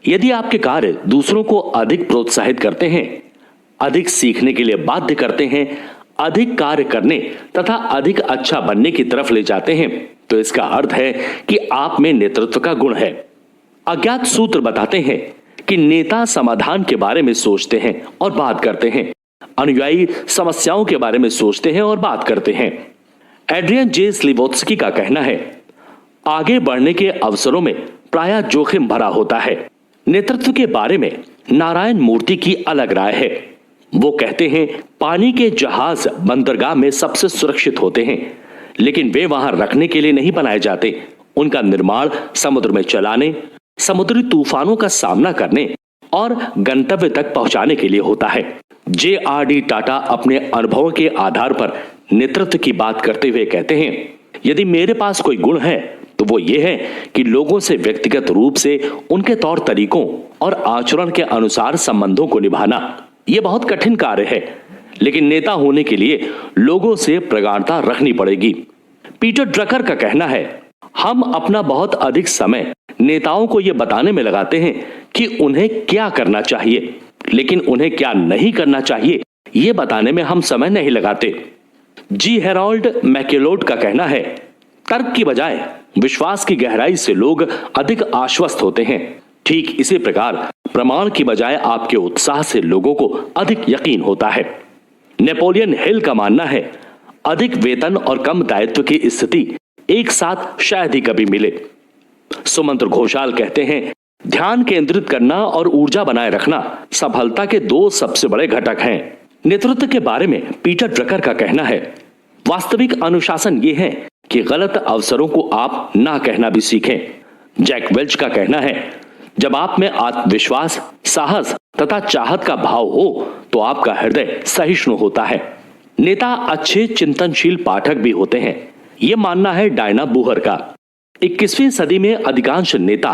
यदि आपके कार्य दूसरों को अधिक प्रोत्साहित करते हैं, अधिक सीखने के लिए बाध्य करते हैं, अधिक कार्य करने तथा अधिक अच्छा बनने की तरफ ले जाते हैं तो इसका अर्थ है कि आप में नेतृत्व का गुण है। अज्ञात सूत्र बताते हैं कि नेता समाधान के बारे में सोचते हैं और बात करते हैं, अनुयायी समस्याओं के बारे में सोचते हैं और बात करते हैं। एड्रियन जे स्लिवोत्स्की का कहना है, आगे बढ़ने के अवसरों में प्रायः जोखिम भरा होता है। नेतृत्व के बारे में नारायण मूर्ति की अलग राय है। वो कहते हैं, पानी के जहाज बंदरगाह में सबसे सुरक्षित होते हैं, लेकिन वे वहां रखने के लिए नहीं बनाए जाते। उनका निर्माण समुद्र में चलाने, समुद्री तूफानों का सामना करने और गंतव्य तक पहुंचाने के लिए होता है। JRD टाटा अपने अनुभवों के आधार पर नेतृत्व की बात करते हुए कहते हैं, यदि मेरे पास कोई गुण है तो वो ये है कि लोगों से व्यक्तिगत रूप से उनके तौर तरीकों और आचरण के अनुसार संबंधों को निभाना। यह बहुत कठिन कार्य है, लेकिन नेता होने के लिए लोगों से प्रगाढ़ता रखनी पड़ेगी। पीटर ड्रकर का कहना है, हम अपना बहुत अधिक समय नेताओं को यह बताने में लगाते हैं कि उन्हें क्या करना चाहिए, लेकिन उन्हें क्या नहीं करना चाहिए यह बताने में हम समय नहीं लगाते। जी हेरोल्ड मैकेलोड का कहना है, तर्क की बजाय विश्वास की गहराई से लोग अधिक आश्वस्त होते हैं। ठीक इसी प्रकार प्रमाण की बजाय आपके उत्साह से लोगों को अधिक यकीन होता है। नेपोलियन हिल का मानना है, अधिक वेतन और कम दायित्व की स्थिति एक साथ शायद ही कभी मिले। सुमंत्र घोषाल कहते हैं, ध्यान केंद्रित करना और ऊर्जा बनाए रखना सफलता के दो सबसे बड़े घटक हैं। नेतृत्व के बारे में पीटर ड्रकर का कहना है, वास्तविक अनुशासन यह है कि गलत अवसरों को आप ना कहना भी सीखें। जैक वेल्च का कहना है, जब आप में आत्मविश्वास, साहस तथा चाहत का भाव हो तो आपका हृदय सहिष्णु होता है। नेता अच्छे चिंतनशील पाठक भी होते हैं, यह मानना है डायना बूहर का। 21वीं सदी में अधिकांश नेता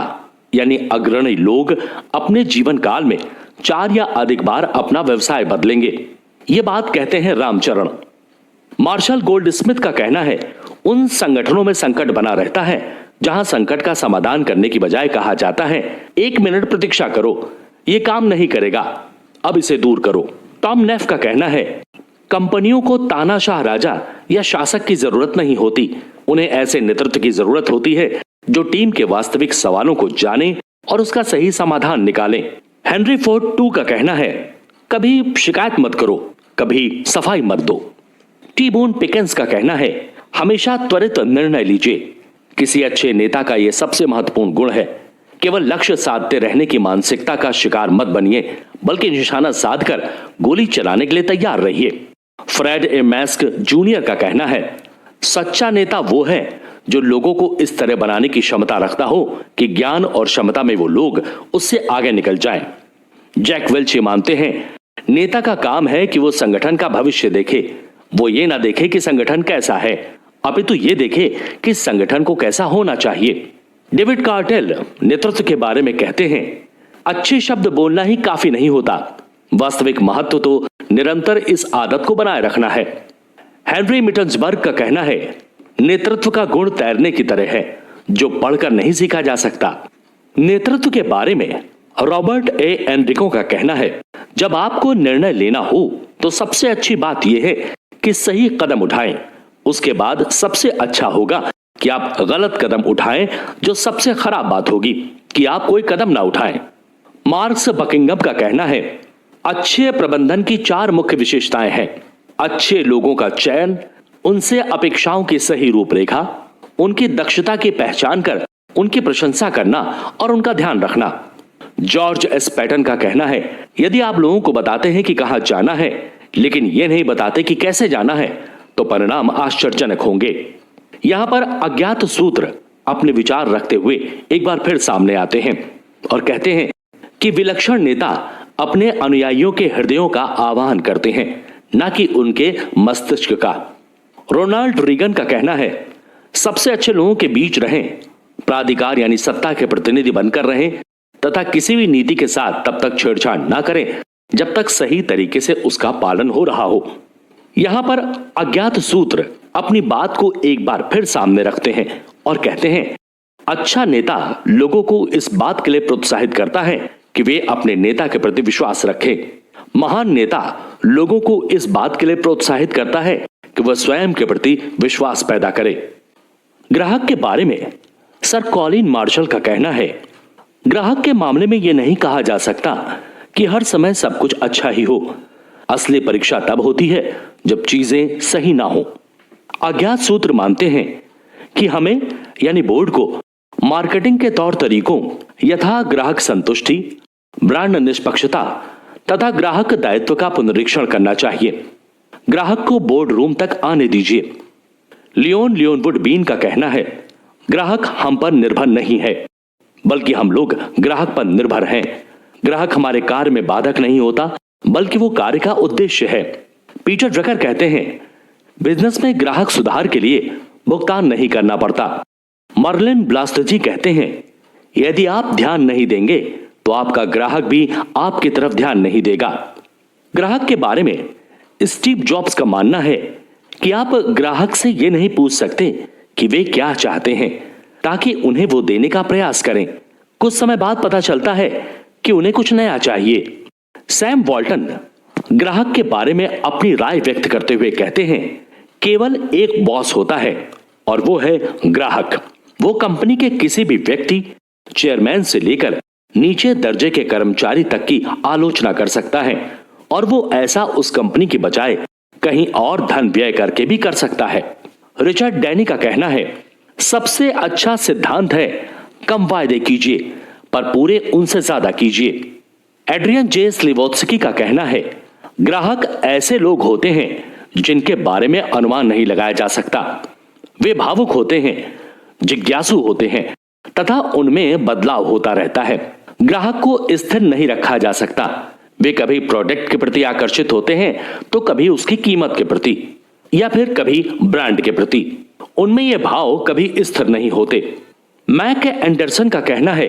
यानी अग्रणी लोग अपने जीवन काल में 4 या अधिक बार अपना व्यवसाय बदलेंगे, ये बात कहते हैं रामचरण। मार्शल गोल्डस्मिथ का कहना है, उन संगठनों में संकट बना रहता है जहां संकट का समाधान करने की बजाय कहा जाता है, 1 मिनट प्रतीक्षा करो, यह काम नहीं करेगा, अब इसे दूर करो। टॉम नेफ का कहना है, कंपनियों को तानाशाह राजा या शासक की जरूरत नहीं होती, उन्हें ऐसे नेतृत्व की जरूरत होती है जो टीम के वास्तविक सवालों को जाने और उसका सही समाधान निकाले। हेनरी फोर्ड टू का कहना है, कभी शिकायत मत करो, कभी सफाई मत दो। टी बोन पिकेंस का कहना है, हमेशा त्वरित निर्णय लीजिए। किसी अच्छे नेता का यह सबसे महत्वपूर्ण गुण है। केवल लक्ष्य साधते रहने की मानसिकता का शिकार मत बनिए, बल्कि निशाना साधकर गोली चलाने के लिए तैयार रहिए। फ्रेड ए मैस्क जूनियर का कहना है, सच्चा नेता वो है जो लोगों को इस तरह बनाने की क्षमता रखता हो कि ज्ञान और क्षमता में वो लोग उससे आगे निकल जाएं। जैक वेल्च मानते हैं, नेता का काम है कि वो संगठन का भविष्य देखे। वो ये ना देखे कि संगठन कैसा है, अपितु ये देखे कि संगठन को कैसा होना चाहिए। डेविड कार्टेल नेतृत्व के बारे में कहते हैं, अच्छे शब्द बोलना ही काफी नहीं होता, वास्तविक महत्व तो निरंतर इस आदत को बनाए रखना है। हेनरी मिटन्सबर्ग का कहना है, नेतृत्व का गुण तैरने की तरह है जो पढ़कर नहीं सीखा जा सकता। नेतृत्व के बारे में रॉबर्ट ए एनरिको का कहना है, जब आपको निर्णय लेना हो तो सबसे अच्छी बात यह है कि सही कदम उठाएं। उसके बाद सबसे अच्छा होगा कि आप गलत कदम उठाएं, जो सबसे खराब बात होगी कि आप कोई कदम ना उठाएं। मार्क्स बकिंगम का कहना है, अच्छे प्रबंधन की 4 मुख्य विशेषताएं हैं। अच्छे लोगों का चयन, उनसे अपेक्षाओं की सही रूपरेखा, उनकी दक्षता की पहचान कर उनकी प्रशंसा करना और उनका ध्यान रखना। जॉर्ज एस पैटन का कहना है, यदि आप लोगों को बताते हैं कि कहां जाना है लेकिन यह नहीं बताते कि कैसे जाना है तो परिणाम आश्चर्यजनक होंगे। यहां पर अज्ञात सूत्र अपने विचार रखते हुए एक बार फिर सामने आते हैं और कहते हैं कि विलक्षण नेता अपने अनुयायियों के हृदयों का आह्वान करते हैं, ना कि उनके मस्तिष्क का। रोनाल्ड रीगन का कहना है, सबसे अच्छे लोगों के बीच रहें, प्राधिकार यानी सत्ता के प्रतिनिधि बनकर रहें तथा किसी भी नीति के साथ तब तक छेड़छाड़ ना करें जब तक सही तरीके से उसका पालन हो रहा हो। यहां पर अज्ञात सूत्र अपनी बात को एक बार फिर सामने रखते हैं और कहते हैं, अच्छा नेता लोगों को इस बात के लिए प्रोत्साहित करता है कि वे अपने नेता के प्रति विश्वास रखें। महान नेता लोगों को इस बात के लिए प्रोत्साहित करता है कि वह स्वयं के प्रति विश्वास पैदा करे। ग्राहक के बारे में सर कॉलिन मार्शल का कहना है, ग्राहक के मामले में यह नहीं कहा जा सकता कि हर समय सब कुछ अच्छा ही हो। असली परीक्षा तब होती है जब चीजें सही ना हो। अज्ञात सूत्र मानते हैं कि हमें यानी बोर्ड को मार्केटिंग के तौर तरीकों यथा ग्राहक संतुष्टि, ब्रांड निष्पक्षता तथा ग्राहक दायित्व का पुनरीक्षण करना चाहिए। ग्राहक को बोर्ड रूम तक आने दीजिए। लियोन लियोनवुड बीन का कहना है, ग्राहक हम पर निर्भर नहीं है, बल्कि हम लोग ग्राहक पर निर्भर हैं। ग्राहक हमारे कार्य में बाधक नहीं होता, बल्कि वो कार्य का उद्देश्य है। पीटर ड्रकर कहते हैं, बिजनेस में ग्राहक सुधार के लिए भुगतान नहीं करना पड़ता। मर्लिन ब्लास्टजी कहते हैं, यदि आप ध्यान नहीं देंगे तो आपका ग्राहक भी आपकी तरफ ध्यान नहीं देगा। ग्राहक के बारे में स्टीव जॉब्स का मानना है कि आप ग्राहक से यह नहीं पूछ सकते कि वे क्या चाहते हैं ताकि उन्हें वो देने का प्रयास करें। कुछ समय बाद पता चलता है कि उन्हें कुछ नया चाहिए। सैम वॉल्टन ग्राहक के बारे में अपनी राय व्यक्त करते हुए कहते हैं, केवल एक बॉस होता है और वो है ग्राहक। वो कंपनी के किसी भी व्यक्ति, चेयरमैन से लेकर नीचे दर्जे के कर्मचारी तक की आलोचना कर सकता है और वो ऐसा उस कंपनी की बजाय कहीं और धन व्यय करके भी कर सकता है। रिचर्ड डैनी का कहना है, सबसे अच्छा सिद्धांत है कम वायदे कीजिए पर पूरे उनसे ज्यादा कीजिए। एड्रियन जे स्लिवोत्स्की का कहना है, ग्राहक ऐसे लोग होते हैं जिनके बारे में अनुमान नहीं लगाया जा सकता। वे भावुक होते हैं, जिज्ञासु होते हैं तथा उनमें बदलाव होता रहता है। ग्राहक को स्थिर नहीं रखा जा सकता। वे कभी प्रोडक्ट के प्रति आकर्षित होते हैं तो कभी उसकी कीमत के प्रति या फिर कभी ब्रांड के प्रति। उनमें ये भाव कभी स्थिर नहीं होते। मैक एंडरसन का कहना है,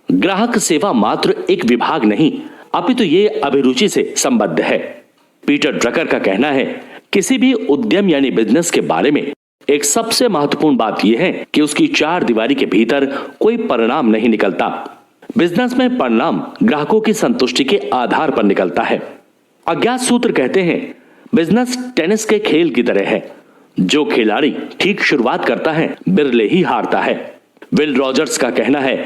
ग्राहक सेवा मात्र एक विभाग नहीं अपितु ये अभिरुचि से संबद्ध है। पीटर ड्रकर का कहना है, किसी भी उद्यम यानी बिजनेस के बारे में एक सबसे महत्वपूर्ण बात यह है कि उसकी चार दीवारी के भीतर कोई परिणाम नहीं निकलता। बिजनेस में परिणाम ग्राहकों की संतुष्टि के आधार पर निकलता है। अज्ञात सूत्र कहते हैं, बिजनेस टेनिस के खेल की तरह है। जो खिलाड़ी ठीक शुरुआत करता है बिरले ही हारता है। विल रॉजर्स का कहना है,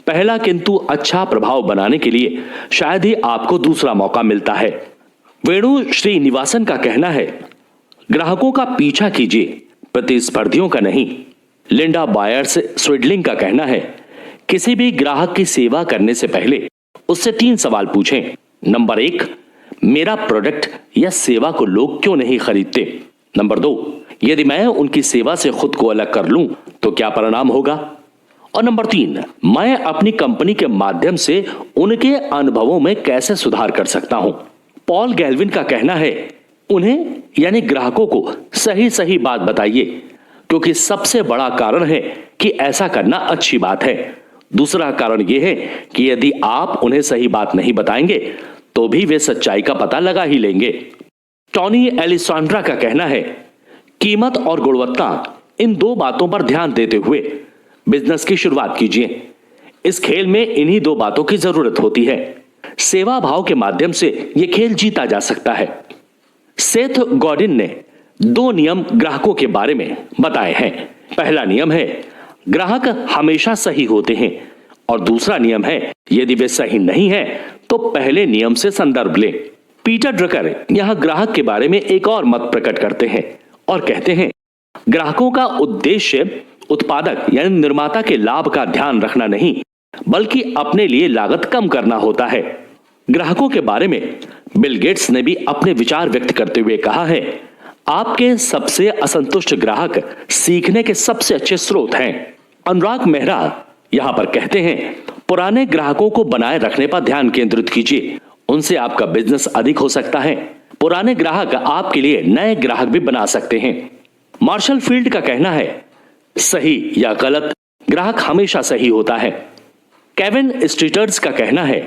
पहला किंतु अच्छा प्रभाव बनाने के लिए शायद ही आपको दूसरा मौका मिलता है। वेणु श्रीनिवासन का कहना है, ग्राहकों का पीछा कीजिए, प्रतिस्पर्धियों का नहीं। लिंडा बायर्स स्विडलिंग का कहना है, किसी भी ग्राहक की सेवा करने से पहले उससे 3 सवाल पूछें। नंबर 1, मेरा प्रोडक्ट या सेवा को लोग क्यों नहीं खरीदते? नंबर 2, यदि मैं उनकी सेवा से खुद को अलग कर लूं तो क्या परिणाम होगा? और नंबर 3, मैं अपनी कंपनी के माध्यम से उनके अनुभवों में कैसे सुधार कर सकता हूं? पॉल गैल्विन का कहना है, उन्हें यानी ग्राहकों को सही सही बात बताइए, क्योंकि सबसे बड़ा कारण है कि ऐसा करना अच्छी बात है। दूसरा कारण यह है कि यदि आप उन्हें सही बात नहीं बताएंगे तो भी वे सच्चाई का पता लगा ही लेंगे। टॉनी एलिसांड्रा का कहना है, कीमत और गुणवत्ता इन 2 बातों पर ध्यान देते हुए बिजनेस की शुरुआत कीजिए। इस खेल में इन्हीं 2 बातों की जरूरत होती है। सेवा भाव के माध्यम से यह खेल जीता जा सकता है। सेथ गॉडिन ने 2 नियम ग्राहकों के बारे में बताए हैं। पहला नियम है, ग्राहक हमेशा सही होते हैं, और दूसरा नियम है, यदि वे सही नहीं है तो पहले नियम से संदर्भ लें। पीटर ड्रकर यहां ग्राहक के बारे में एक और मत प्रकट करते हैं और कहते हैं, ग्राहकों का उद्देश्य उत्पादक यानी निर्माता के लाभ का ध्यान रखना नहीं, बल्कि अपने लिए लागत कम करना होता है। ग्राहकों के बारे में बिल गेट्स ने भी अपने विचार व्यक्त करते हुए कहा है, आपके सबसे असंतुष्ट ग्राहक सीखने के सबसे अच्छे स्रोत हैं। अनुराग मेहरा यहां पर कहते हैं, पुराने ग्राहकों को बनाए रखने पर ध्यान केंद्रित कीजिए, उनसे आपका बिजनेस अधिक हो सकता है। पुराने ग्राहक आपके लिए नए ग्राहक भी बना सकते हैं। मार्शल फील्ड का कहना है, सही या गलत, ग्राहक हमेशा सही होता है। केविन स्ट्रीटर्स का कहना है,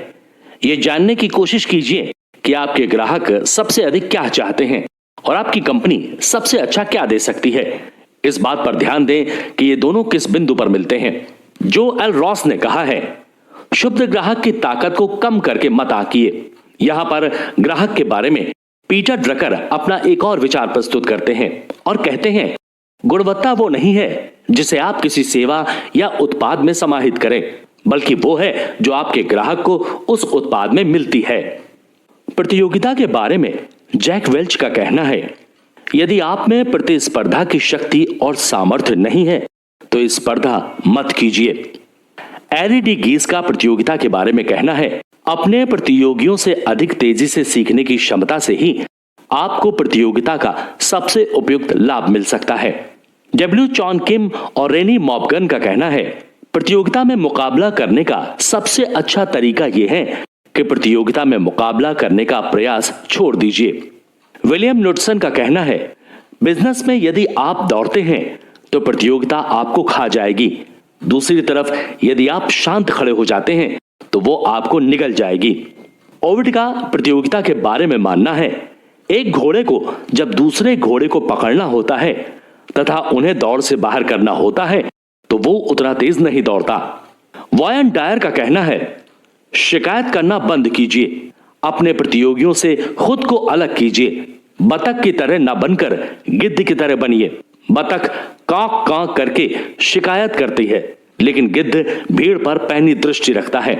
यह जानने की कोशिश कीजिए कि आपके ग्राहक सबसे अधिक क्या चाहते हैं और आपकी कंपनी सबसे अच्छा क्या दे सकती है। इस बात पर ध्यान दें कि ये दोनों किस बिंदु पर मिलते हैं। जो एल रॉस ने कहा है, शुद्ध ग्राहक की ताकत को कम करके मत आंकिए। यहां पर ग्राहक के बारे में पीटर ड्रकर अपना एक और विचार प्रस्तुत करते हैं और कहते हैं, गुणवत्ता वो नहीं है जिसे आप किसी सेवा या उत्पाद में समाहित करें, बल्कि वो है जो आपके ग्राहक को उस उत्पाद में मिलती है। प्रतियोगिता के बारे में जैक वेल्च का कहना है, यदि आप में प्रतिस्पर्धा की शक्ति और सामर्थ्य नहीं है तो स्पर्धा मत कीजिए। एरी डी गीस का प्रतियोगिता के बारे में कहना है, अपने प्रतियोगियों से अधिक तेजी से सीखने की क्षमता से ही आपको प्रतियोगिता का सबसे उपयुक्त लाभ मिल सकता है। डब्ल्यू चॉन किम और रेनी मॉपगन का कहना है, प्रतियोगिता में मुकाबला करने का सबसे अच्छा तरीका यह है कि प्रतियोगिता में मुकाबला करने का प्रयास छोड़ दीजिए। विलियम नुडसन का कहना है, बिजनेस में यदि आप दौड़ते हैं तो प्रतियोगिता आपको खा जाएगी। दूसरी तरफ यदि आप शांत खड़े हो जाते हैं तो वो आपको निगल जाएगी। ओविड का प्रतियोगिता के बारे में मानना है, एक घोड़े को जब दूसरे घोड़े को पकड़ना होता है तथा उन्हें दौड़ से बाहर करना होता है तो वो उतना तेज नहीं दौड़ता। वायन डायर का कहना है, शिकायत करना बंद कीजिए, अपने प्रतियोगियों से खुद को अलग कीजिए। बतख की तरह न बनकर गिद्ध की तरह बनिए। बतख कांक कांक करके शिकायत करती है, लेकिन गिद्ध भीड़ पर पैनी दृष्टि रखता है।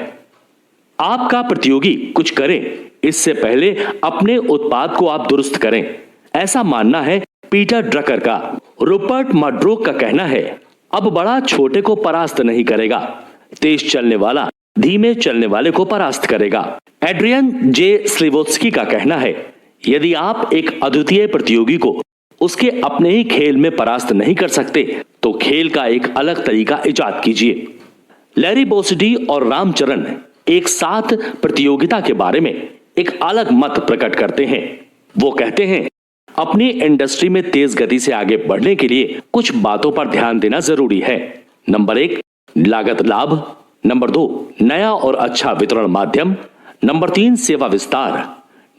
आपका प्रतियोगी कुछ करे इससे पहले अपने उत्पाद को आप दुरुस्त करें, ऐसा मानना है पीटर ड्रकर का। रूपर्ट मर्डोक का कहना है, अब बड़ा छोटे को परास्त नहीं करेगा, तेज चलने वाला धीमे चलने वाले को परास्त करेगा। एड्रियन जे स्लिवोत्स्की का कहना है, यदि आप एक अद्वितीय प्रतियोगी को उसके अपने ही खेल में परास्त नहीं कर सकते तो खेल का एक अलग तरीका इजाद कीजिए। लैरी बोसडी और रामचरण एक साथ प्रतियोगिता के बारे में एक अलग मत प्रकट करते हैं। वो कहते हैं, अपनी इंडस्ट्री में तेज गति से आगे बढ़ने के लिए कुछ बातों पर ध्यान देना जरूरी है। नंबर 1, लागत लाभ। नंबर 2, नया और अच्छा वितरण माध्यम। नंबर 3, सेवा विस्तार।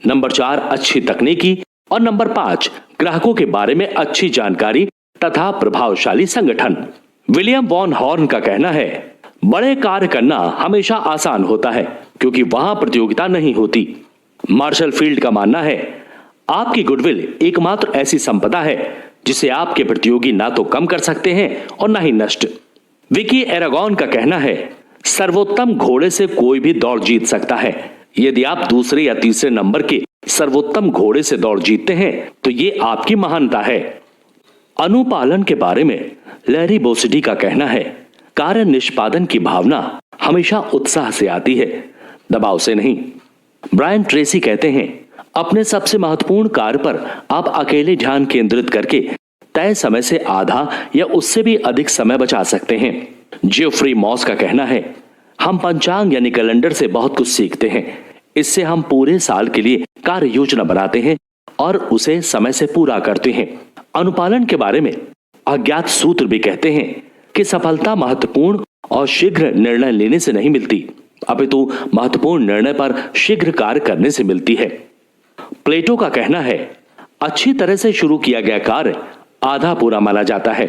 नंबर 4, अच्छी तकनीकी। और नंबर 5, ग्राहकों के बारे में अच्छी जानकारी तथा प्रभावशाली संगठन। विलियम वॉन हॉर्न का कहना है, बड़े कार्य करना हमेशा आसान होता है क्योंकि वहां प्रतियोगिता नहीं होती। मार्शल फील्ड का मानना है, आपकी गुडविल एकमात्र ऐसी संपदा है जिसे आपके प्रतियोगी ना तो कम कर सकते हैं और ना ही नष्ट। विकी एरागॉन का कहना है, सर्वोत्तम घोड़े से कोई भी दौड़ जीत सकता है। यदि आप दूसरे या तीसरे नंबर के सर्वोत्तम घोड़े से दौड़ जीतते हैं तो ये आपकी महानता है। अनुपालन के बारे में लैरी बोसडी का कहना है, कार्य निष्पादन की भावना हमेशा उत्साह से आती है, दबाव से नहीं। ब्रायन ट्रेसी कहते हैं, अपने सबसे महत्वपूर्ण कार्य पर आप अकेले ध्यान केंद्रित करके तय समय से आधा या उससे भी अधिक समय बचा सकते हैं। जेफ्री मॉस का कहना है, हम पंचांग यानी कैलेंडर से बहुत कुछ सीखते हैं। इससे हम पूरे साल के लिए कार्य योजना बनाते हैं और उसे समय से पूरा करते हैं। अनुपालन के बारे में अज्ञात सूत्र भी कहते हैं कि सफलता महत्वपूर्ण और शीघ्र निर्णय लेने से नहीं मिलती, अपितु महत्वपूर्ण निर्णय पर शीघ्र कार्य करने से मिलती है। प्लेटो का कहना है, अच्छी तरह से शुरू किया गया कार्य आधा पूरा माना जाता है।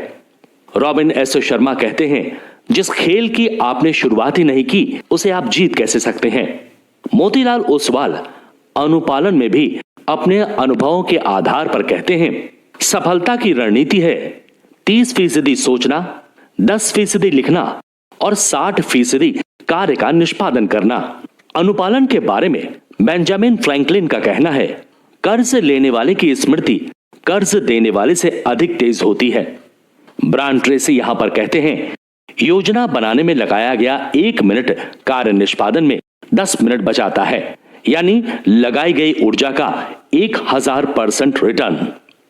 रॉबिन एस शर्मा कहते हैं, जिस खेल की आपने शुरुआत ही नहीं की उसे आप जीत कैसे सकते हैं। मोतीलाल ओसवाल अनुपालन में भी अपने अनुभवों के आधार पर कहते हैं, सफलता की रणनीति है 30% सोचना, 10% लिखना और 60% कार्य का निष्पादन करना। अनुपालन के बारे में बेंजामिन फ्रैंकलिन का कहना है, कर्ज लेने वाले की स्मृति कर्ज देने वाले से अधिक तेज होती है। ब्रायन ट्रेसी यहां पर कहते हैं, योजना बनाने में लगाया गया 1 मिनट कार्य निष्पादन में 10 मिनट बचाता है, यानी लगाई गई ऊर्जा का 1000% रिटर्न।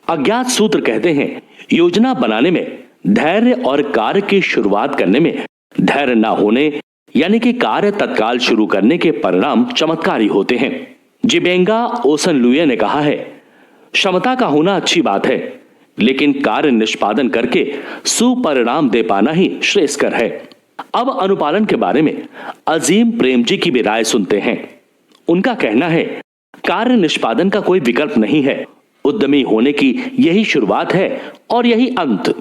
अज्ञात सूत्र कहते हैं, योजना बनाने में धैर्य और कार्य की शुरुआत करने में धैर्य न होने यानी कि कार्य तत्काल शुरू करने के परिणाम चमत्कारी होते हैं। जिबेंगा ओसनलुए ने कहा है, क्षमता का होना अच्छी बात है, लेकिन कार्य निष्पादन करके सुपरिणाम दे पाना ही श्रेयस्कर है। अब अनुपालन के बारे में अजीम प्रेम जी की भी राय सुनते हैं। उनका कहना है, कार्य निष्पादन का कोई विकल्प नहीं है, उद्यमी होने की यही शुरुआत है और यही अंत।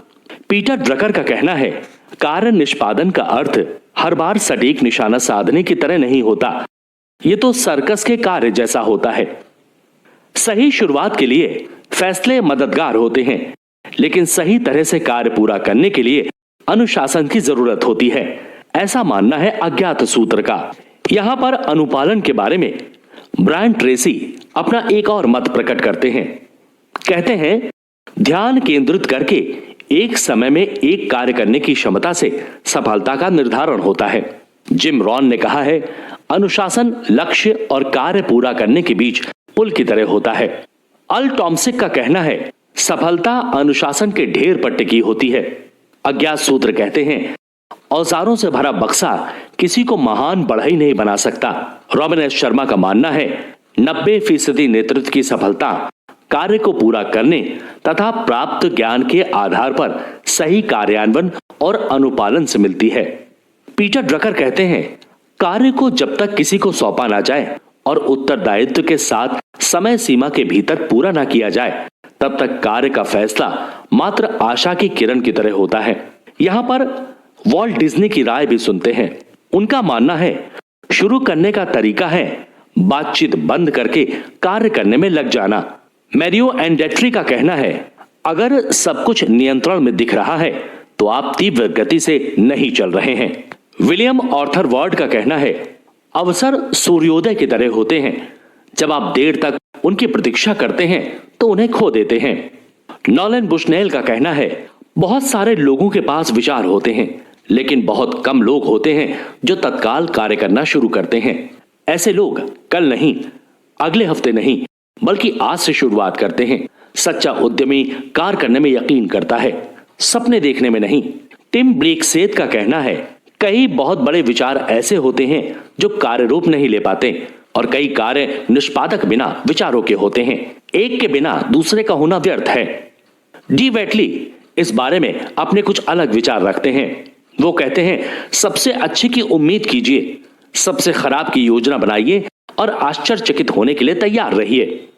पीटर ड्रकर का कहना है, कार्य निष्पादन का अर्थ हर बार सटीक निशाना साधने की तरह नहीं होता, ये तो सर्कस के कार्य जैसा होता है। सही शुरुआत के लिए फैसले मददगार होते हैं, लेकिन सही तरह से कार्य पूरा करने के लिए अनुशासन की जरूरत होती है, ऐसा मानना है अज्ञात सूत्र का। यहां पर अनुपालन के बारे में ब्रायन ट्रेसी अपना एक और मत प्रकट करते हैं। कहते हैं, ध्यान केंद्रित करके एक समय में एक कार्य करने की क्षमता से सफलता का निर्धारण होता है। जिम रॉन ने कहा है, अनुशासन लक्ष्य और कार्य पूरा करने के बीच पुल की तरह होता है। अल टॉमसिक का कहना है, सफलता अनुशासन के ढेर पर टिकी होती है। अज्ञात सूत्र कहते हैं, औजारों से भरा बक्सा किसी को महान बढ़ई नहीं बना सकता। रॉबिन एस शर्मा का मानना है, 90% नेतृत्व की सफलता कार्य को पूरा करने तथा प्राप्त ज्ञान के आधार पर सही कार्यान्वयन और अनुपालन से मिलती है। पीटर ड्रकर कहते हैं, कार्य को जब तक किसी को सौंपा ना जाए और उत्तरदायित्व के साथ समय सीमा के भीतर पूरा ना किया जाए, तब तक कार्य का फैसला मात्र आशा की किरण की तरह होता है। यहाँ पर वॉल्ट डिज्नी की राय भी सुनते हैं। उनका मानना है, शुरू करने का तरीका है बातचीत बंद करके कार्य करने में लग जाना। मैरियो एंडेट्री का कहना है, अगर सब कुछ नियंत्रण में दिख रहा है तो आप तीव्र गति से नहीं चल रहे हैं। विलियम ऑर्थर वर्ड का कहना है, अवसर सूर्योदय की तरह होते हैं, जब आप देर तक उनकी प्रतीक्षा करते हैं तो उन्हें खो देते हैं। नॉलन बुशनेल का कहना है, बहुत सारे लोगों के पास विचार होते हैं, लेकिन बहुत कम लोग होते हैं जो तत्काल कार्य करना शुरू करते हैं। ऐसे लोग कल नहीं, अगले हफ्ते नहीं, बल्कि आज से शुरुआत करते हैं। सच्चा उद्यमी कार्य करने में यकीन करता है, सपने देखने में नहीं। टिम ब्रेकसेट का कहना है, कई बहुत बड़े विचार ऐसे होते हैं जो कार्य रूप नहीं ले पाते और कई कार्य निष्पादक बिना विचारों के होते हैं। एक के बिना दूसरे का होना व्यर्थ है। डी वेटली इस बारे में अपने कुछ अलग विचार रखते हैं। वो कहते हैं, सबसे अच्छे की उम्मीद कीजिए, सबसे खराब की योजना बनाइए और आश्चर्यचकित होने के लिए तैयार रहिए।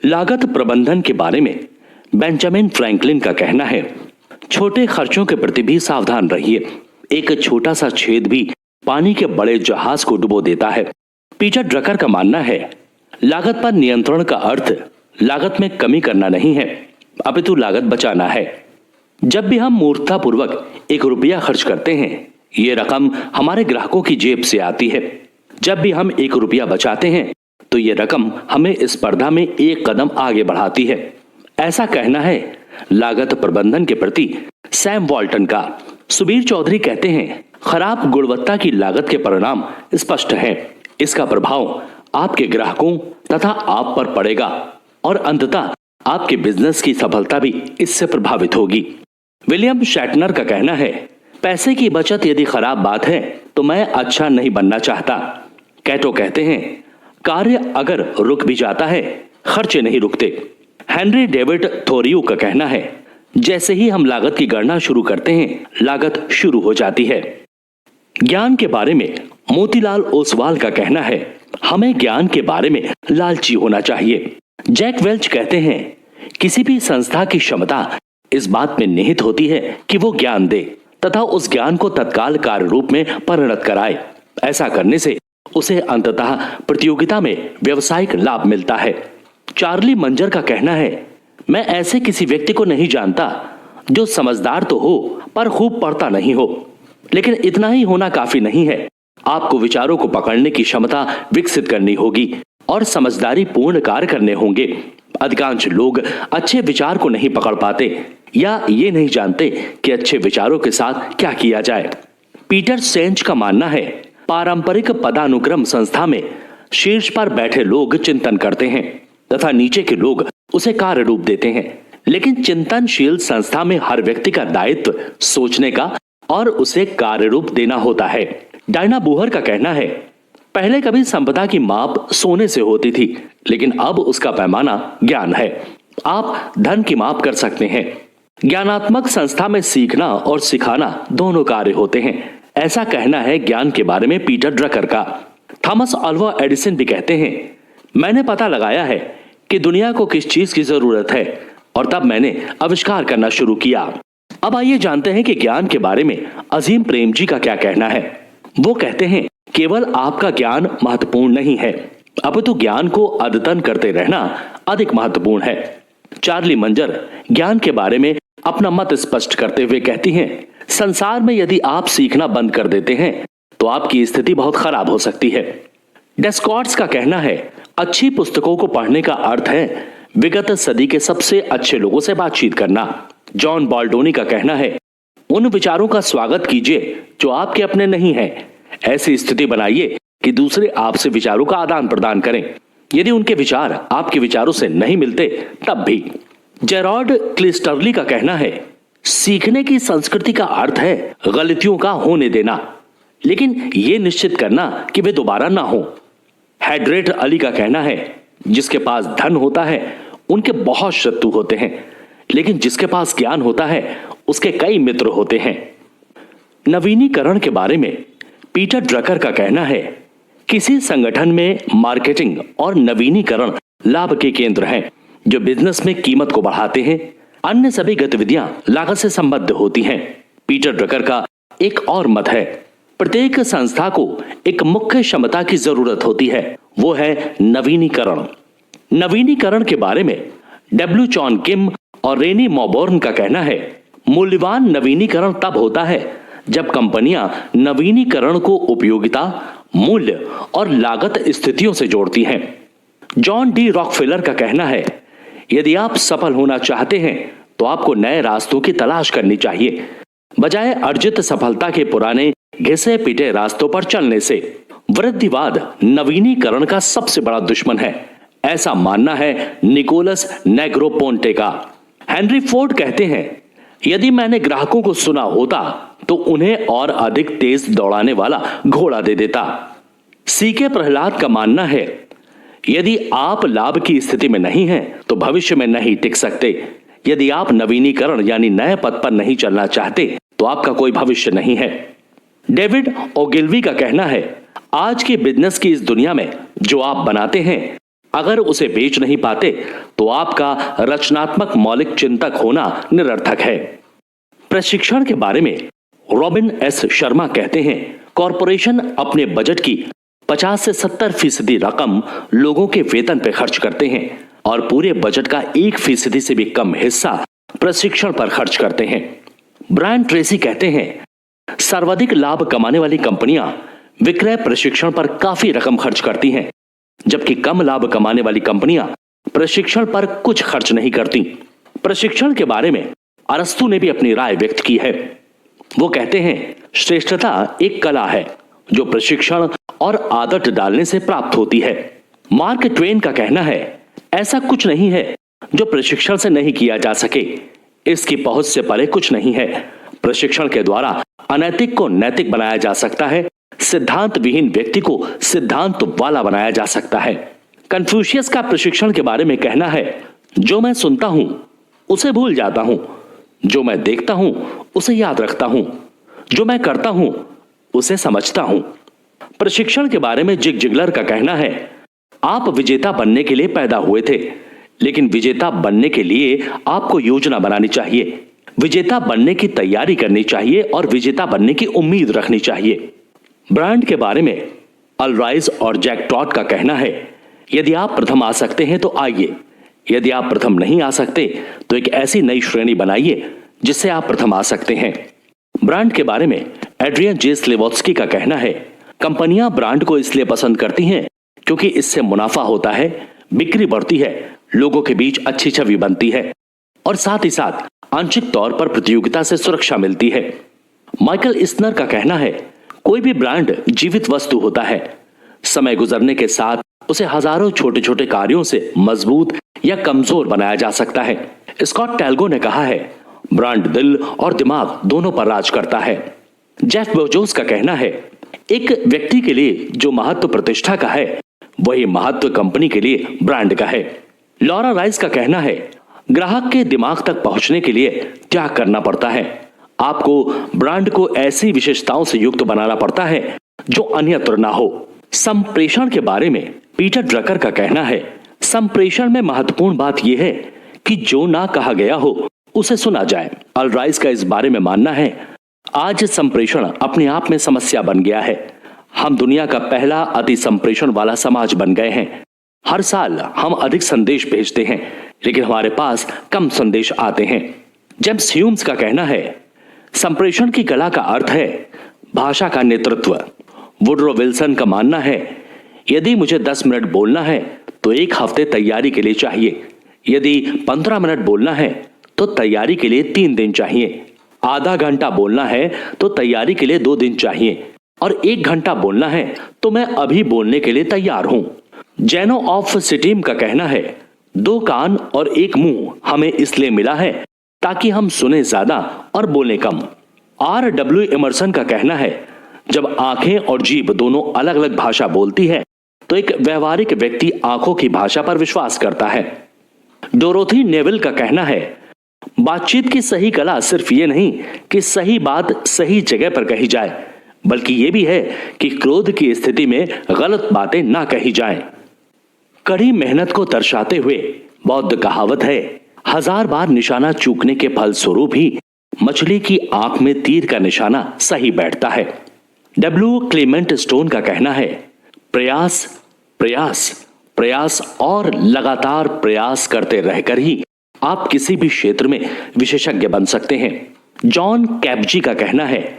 लागत प्रबंधन के बारे में बेंजामिन फ्रैंकलिन का कहना है, छोटे खर्चों के प्रति भी सावधान रहिए। एक छोटा सा छेद भी पानी के बड़े जहाज को डुबो देता है। पीटर ड्रकर का मानना है, लागत पर नियंत्रण का अर्थ लागत में कमी करना नहीं है, अपितु लागत बचाना है। जब भी हम मूर्खतापूर्वक 1 रुपया खर्च करते हैं, ये रकम हमारे ग्राहकों की जेब से आती है। जब भी हम 1 रुपया बचाते हैं तो ये रकम हमें स्पर्धा में एक कदम आगे बढ़ाती है। ऐसा कहना है लागत प्रबंधन के प्रति सैम वॉल्टन का। सुबीर चौधरी कहते हैं, खराब गुणवत्ता की लागत के परिणाम स्पष्ट हैं। इसका प्रभाव आपके ग्राहकों तथा आप पर पड़ेगा और अंततः आपके बिजनेस की सफलता भी इससे प्रभावित होगी। विलियम शैटनर का कहना है, पैसे की बचत यदि खराब बात है तो मैं अच्छा नहीं बनना चाहता। कैटो कहते हैं, कार्य अगर रुक भी जाता है, खर्चे नहीं रुकते। हेनरी डेविड थोरियो का कहना है, जैसे ही हम लागत की गणना शुरू करते हैं, लागत शुरू हो जाती है। ज्ञान के बारे में मोतीलाल ओसवाल का कहना है, हमें ज्ञान के बारे में लालची होना चाहिए। जैक वेल्च कहते हैं, किसी भी संस्था की क्षमता इस बात में निहित होती है कि वो ज्ञान दे तथा उस ज्ञान को तत्काल कार्य रूप में परिणत कराए। ऐसा करने से उसे अंततः प्रतियोगिता में व्यावसायिक लाभ मिलता है। चार्ली मंजर का कहना है, मैं ऐसे किसी व्यक्ति को नहीं जानता जो समझदार तो हो पर खूब पढ़ता नहीं हो, लेकिन इतना ही होना काफी नहीं है। आपको विचारों को पकड़ने की क्षमता विकसित करनी होगी और समझदारी पूर्ण कार्य करने होंगे। अधिकांश लोग अच्छे विचार को नहीं पकड़ पाते या ये नहीं जानते कि अच्छे विचारों के साथ क्या किया जाए। पीटर सेंच का मानना है, पारंपरिक पदानुक्रम संस्था में शीर्ष पर बैठे लोग चिंतन करते हैं तथा नीचे के लोग उसे कार्य रूप देते हैं, लेकिन चिंतनशील संस्था में हर व्यक्ति का दायित्व सोचने का और उसे कार्य रूप देना होता है। डायना बूहर का कहना है, पहले कभी संपदा की माप सोने से होती थी, लेकिन अब उसका पैमाना ज्ञान है। आप धन की माप कर सकते हैं। ज्ञानात्मक संस्था में सीखना और सिखाना दोनों कार्य होते हैं। ऐसा कहना है ज्ञान के बारे में पीटर ड्रकर का। थॉमस अल्वा एडिसन भी कहते हैं, मैंने पता लगाया है कि दुनिया को किस चीज की जरूरत है और तब मैंने आविष्कार करना शुरू किया। अब आइए जानते हैं कि ज्ञान के बारे में अजीम प्रेम जी का क्या कहना है। वो कहते हैं, केवल आपका ज्ञान महत्वपूर्ण नहीं है, अपितु ज्ञान को अद्यतन करते रहना अधिक महत्वपूर्ण है। चार्ली मंजर ज्ञान के बारे में अपना मत स्पष्ट करते हुए कहती हैं, संसार में यदि आप सीखना बंद कर देते हैं तो आपकी स्थिति बहुत खराब हो सकती है। डेस्कॉर्ट्स का कहना है, अच्छी पुस्तकों को पढ़ने का अर्थ है विगत सदी के सबसे अच्छे लोगों से बातचीत करना। जॉन बाल्डोनी का कहना है, उन विचारों का स्वागत कीजिए जो आपके अपने नहीं हैं। ऐसी स्थिति बनाइए कि दूसरे आपसे विचारों का आदान प्रदान करें, यदि उनके विचार आपके विचारों से नहीं मिलते तब भी। जेरार्ड क्लिस्टरली का कहना है, सीखने की संस्कृति का अर्थ है गलतियों का होने देना, लेकिन यह निश्चित करना कि वे दोबारा ना हो। हैड्रेट अली का कहना है, जिसके पास धन होता है उनके बहुत शत्रु होते हैं, लेकिन जिसके पास ज्ञान होता है उसके कई मित्र होते हैं। नवीनीकरण के बारे में पीटर ड्रकर का कहना है, किसी संगठन में मार्केटिंग और नवीनीकरण लाभ के केंद्र हैं जो बिजनेस में कीमत को बढ़ाते हैं। अन्य सभी गतिविधियां लागत से संबद्ध होती हैं। पीटर ड्रकर का एक और मत है, प्रत्येक संस्था को एक मुख्य क्षमता की जरूरत होती है, वो है नवीनीकरण। नवीनीकरण के बारे में डब्ल्यू जॉन किम और रेनी मॉबोर्न का कहना है, मूल्यवान नवीनीकरण तब होता है जब कंपनियां नवीनीकरण को उपयोगिता, मूल्य और लागत स्थितियों से जोड़ती हैं। जॉन डी रॉकफेलर का कहना है, यदि आप सफल होना चाहते हैं तो आपको नए रास्तों की तलाश करनी चाहिए, बजाय अर्जित सफलता के पुराने घिसे पिटे रास्तों पर चलने से। वृद्धिवाद नवीनीकरण का सबसे बड़ा दुश्मन है, ऐसा मानना है निकोलस नेग्रोपोंटे का। हेनरी फोर्ड कहते हैं, यदि मैंने ग्राहकों को सुना होता तो उन्हें और अधिक तेज दौड़ाने वाला घोड़ा दे देता। सीके प्रहलाद का मानना है, यदि आप लाभ की स्थिति में नहीं हैं तो भविष्य में नहीं टिक सकते। यदि आप नवीनीकरण यानी नए पथ पर नहीं चलना चाहते तो आपका कोई भविष्य नहीं है। डेविड ओगिल्वी का कहना है, आज के बिजनेस की इस दुनिया में जो आप बनाते हैं, अगर उसे बेच नहीं पाते तो आपका रचनात्मक मौलिक चिंतक होना निरर्थक है। प्रशिक्षण के बारे में रॉबिन एस शर्मा कहते हैं, कॉरपोरेशन अपने बजट की 50 से 70% रकम लोगों के वेतन पर खर्च करते हैं और पूरे बजट का 1% से भी कम हिस्सा प्रशिक्षण पर खर्च करते हैं। ब्रायन ट्रेसी कहते हैं, सर्वाधिक लाभ कमाने वाली कंपनियां विक्रय प्रशिक्षण पर काफी रकम खर्च करती हैं, जबकि कम लाभ कमाने वाली कंपनियां प्रशिक्षण पर कुछ खर्च नहीं करती। प्रशिक्षण के बारे में अरस्तु ने भी अपनी राय व्यक्त की है। वो कहते हैं, श्रेष्ठता एक कला है जो प्रशिक्षण और आदत डालने से प्राप्त होती है। मार्क ट्वेन का कहना है, ऐसा कुछ नहीं है जो प्रशिक्षण से नहीं किया जा सके, इसकी पहुंच से परे कुछ नहीं है। प्रशिक्षण के द्वारा अनैतिक को नैतिक बनाया जा सकता है, सिद्धांत विहीन व्यक्ति को सिद्धांत वाला बनाया जा सकता है। कन्फ्यूशियस का प्रशिक्षण के बारे में कहना है, जो मैं सुनता हूं उसे भूल जाता हूं, जो मैं देखता हूं उसे याद रखता हूं, जो मैं करता हूं उसे समझता हूं। प्रशिक्षण के बारे में जिग जिगलर का कहना है, आप विजेता बनने के लिए पैदा हुए थे, लेकिन विजेता बनने के लिए आपको योजना बनानी चाहिए, विजेता बनने की तैयारी करनी चाहिए और विजेता बनने की उम्मीद रखनी चाहिए। ब्रांड के बारे में अलराइज और जैक टॉट का कहना है, यदि आप प्रथम आ सकते हैं तो आइए, यदि आप प्रथम नहीं आ सकते तो एक ऐसी नई श्रेणी बनाइए जिससे आप प्रथम आ सकते हैं। ब्रांड के बारे में एड्रियन जे स्लेवोत्स्की का कहना है, कंपनियां ब्रांड को इसलिए पसंद करती हैं क्योंकि इससे मुनाफा होता है, बिक्री बढ़ती है, लोगों के बीच अच्छी छवि बनती है और साथ ही साथ आंशिक तौर पर प्रतियोगिता से सुरक्षा मिलती है। माइकल इस्नर का कहना है, कोई भी ब्रांड जीवित वस्तु होता है, समय गुजरने के साथ उसे हजारों छोटे छोटे कार्यों से मजबूत या कमजोर बनाया जा सकता है। स्कॉट टैल्गो ने कहा है, ब्रांड दिल और दिमाग दोनों पर राज करता है। जेफ बेजोस का कहना है, एक व्यक्ति के लिए जो महत्व प्रतिष्ठा का है वही महत्व कंपनी के लिए ब्रांड का है। लॉरा राइस का कहना है, ग्राहक के दिमाग तक पहुंचने के लिए त्याग करना पड़ता है। आपको ब्रांड को ऐसी विशेषताओं से युक्त बनाना पड़ता है जो अन्यत्र ना हो। संप्रेषण के बारे में पीटर ड्रकर का कहना है, संप्रेषण में महत्वपूर्ण बात यह है कि जो ना कहा गया हो उसे सुना जाए। अलराइस का इस बारे में मानना है, आज संप्रेषण अपने आप में समस्या बन गया है। हम दुनिया का पहला अति संप्रेषण वाला समाज बन गए हैं। हर साल हम अधिक संदेश भेजते हैं, लेकिन हमारे पास कम संदेश आते हैं। जेम्स ह्यूम्स का कहना है, संप्रेषण की कला का अर्थ है भाषा का नेतृत्व। वुडरो विल्सन का मानना है, यदि मुझे 10 मिनट बोलना है तो 1 हफ्ते तैयारी के लिए चाहिए, यदि 15 मिनट बोलना है तो तैयारी के लिए 3 दिन चाहिए, आधा घंटा बोलना है तो तैयारी के लिए 2 दिन चाहिए, और 1 घंटा बोलना है तो मैं अभी बोलने के लिए तैयार हूं। जेनो ऑफ सिटीम का कहना है, 2 कान और 1 मुंह हमें इसलिए मिला है ताकि हम सुने ज्यादा और बोले कम। R.W. इमर्सन का कहना है, जब आंखें और जीभ दोनों अलग अलग भाषा बोलती है तो एक व्यवहारिक व्यक्ति आंखों की भाषा पर विश्वास करता है। डोरोथी नेविल का कहना है, बातचीत की सही कला सिर्फ ये नहीं कि सही बात सही जगह पर कही जाए, बल्कि ये भी है कि क्रोध की स्थिति में गलत बातें ना कही जाएं। कड़ी मेहनत को दर्शाते हुए बौद्ध कहावत है, 1000 बार निशाना चूकने के फलस्वरूप ही मछली की आंख में तीर का निशाना सही बैठता है। डब्ल्यू क्लेमेंट स्टोन का कहना है, प्रयास प्रयास प्रयास और लगातार प्रयास करते रहकर ही आप किसी भी क्षेत्र में विशेषज्ञ बन सकते हैं। जॉन कैपजी का कहना है,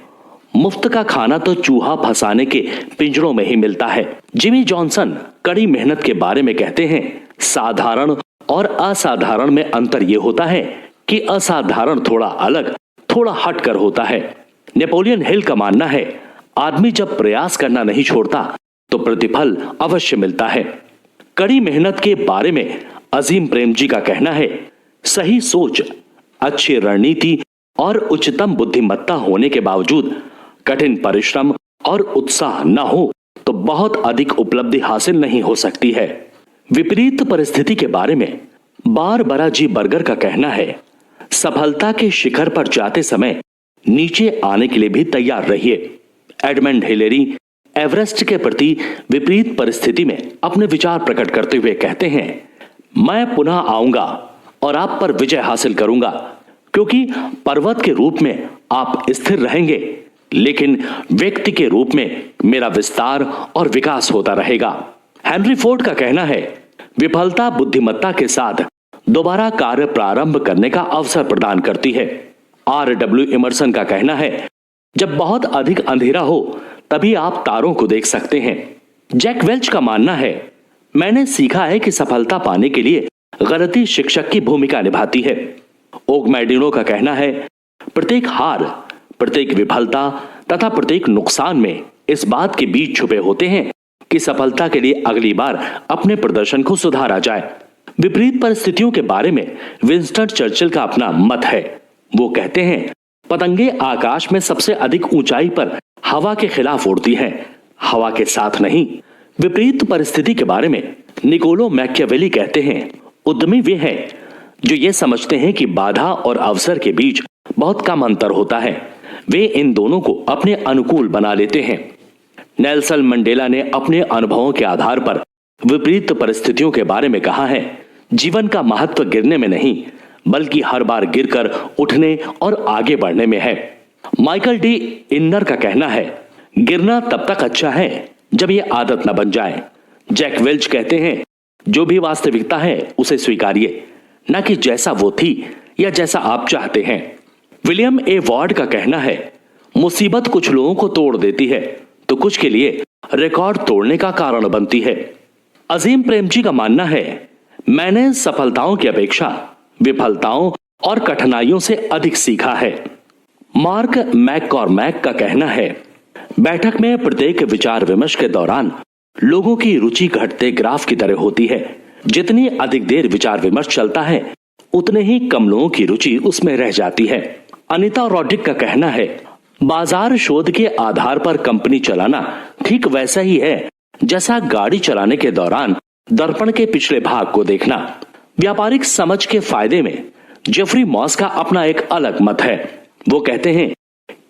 मुफ्त का खाना तो चूहा फंसाने के पिंजरों में ही मिलता है। जिमी जॉनसन कड़ी मेहनत के बारे में कहते हैं, साधारण और असाधारण में अंतर यह होता है कि असाधारण थोड़ा अलग, थोड़ा हटकर होता है। नेपोलियन हिल का मानना है, आदमी जब प्रयास करना नहीं छोड़ता तो प्रतिफल अवश्य मिलता है। कड़ी मेहनत के बारे में अजीम प्रेमजी का कहना है, सही सोच, अच्छी रणनीति और उच्चतम बुद्धिमत्ता होने के बावजूद कठिन परिश्रम और उत्साह न हो तो बहुत अधिक उपलब्धि हासिल नहीं हो सकती है। विपरीत परिस्थिति के बारे में बारबरा जी बर्गर का कहना है, सफलता के शिखर पर जाते समय नीचे आने के लिए भी तैयार रहिए। एडमंड हिलेरी एवरेस्ट के प्रति विपरीत परिस्थिति में अपने विचार प्रकट करते हुए कहते हैं, मैं पुनः आऊंगा और आप पर विजय हासिल करूंगा, क्योंकि पर्वत के रूप में आप स्थिर रहेंगे, लेकिन व्यक्ति के रूप में मेरा विस्तार और विकास होता रहेगा। हेनरी फोर्ड का कहना है, विफलता बुद्धिमत्ता के साथ दोबारा कार्य प्रारंभ करने का अवसर प्रदान करती है। R.W. इमर्सन का कहना है, जब बहुत अधिक अंधेरा हो तभी आप तारों को देख सकते हैं। जैक वेल्च का मानना है, मैंने सीखा है कि सफलता पाने के लिए गलती शिक्षक की भूमिका निभाती है। ओग मैडिनो का कहना है, प्रत्येक हार, प्रत्येक विफलता तथा प्रत्येक नुकसान में इस बात के बीज छुपे होते हैं कि सफलता के लिए अगली बार अपने प्रदर्शन को सुधारा जाए। विपरीत परिस्थितियों के बारे में विंस्टन चर्चिल का अपना मत है। वो कहते हैं, पतंगे आकाश में सबसे अधिक ऊंचाई पर हवा के खिलाफ उड़ती हैं, हवा के साथ नहीं। विपरीत परिस्थिति के बारे में निकोलो मैकियावेली कहते हैं, उद्यमी वे हैं जो ये समझते हैं कि बाधा और अवसर के बीच बहुत कम अंतर होता है, वे इन दोनों को अपने अनुकूल बना लेते हैं। नेल्सन मंडेला ने अपने अनुभवों के आधार पर विपरीत परिस्थितियों के बारे में कहा है, जीवन का महत्व गिरने में नहीं बल्कि हर बार गिरकर उठने और आगे बढ़ने में है। माइकल डी इन्नर का कहना है, गिरना तब तक अच्छा है जब यह आदत न बन जाए। जैक वेल्च कहते हैं, जो भी वास्तविकता है उसे स्वीकारिए, न कि जैसा वो थी या जैसा आप चाहते हैं। विलियम ए वॉर्ड का कहना है, मुसीबत कुछ लोगों को तोड़ देती है तो कुछ के लिए रिकॉर्ड तोड़ने का कारण बनती है। अजीम प्रेमजी का मानना है, मैंने सफलताओं की अपेक्षा विफलताओं और कठिनाइयों से अधिक सीखा है। मार्क मैककॉर्मैक का कहना है, बैठक में प्रत्येक विचार विमर्श के दौरान लोगों की रुचि घटते ग्राफ की तरह होती है। जितनी अधिक देर विचार विमर्श चलता है उतने ही कम लोगों की रुचि उसमें रह जाती है। अनीता रॉड्रिक का कहना है, बाजार शोध के आधार पर कंपनी चलाना ठीक वैसा ही है जैसा गाड़ी चलाने के दौरान दर्पण के पिछले भाग को देखना। व्यापारिक समझ के फायदे में जेफरी मॉस का अपना एक अलग मत है। वो कहते हैं,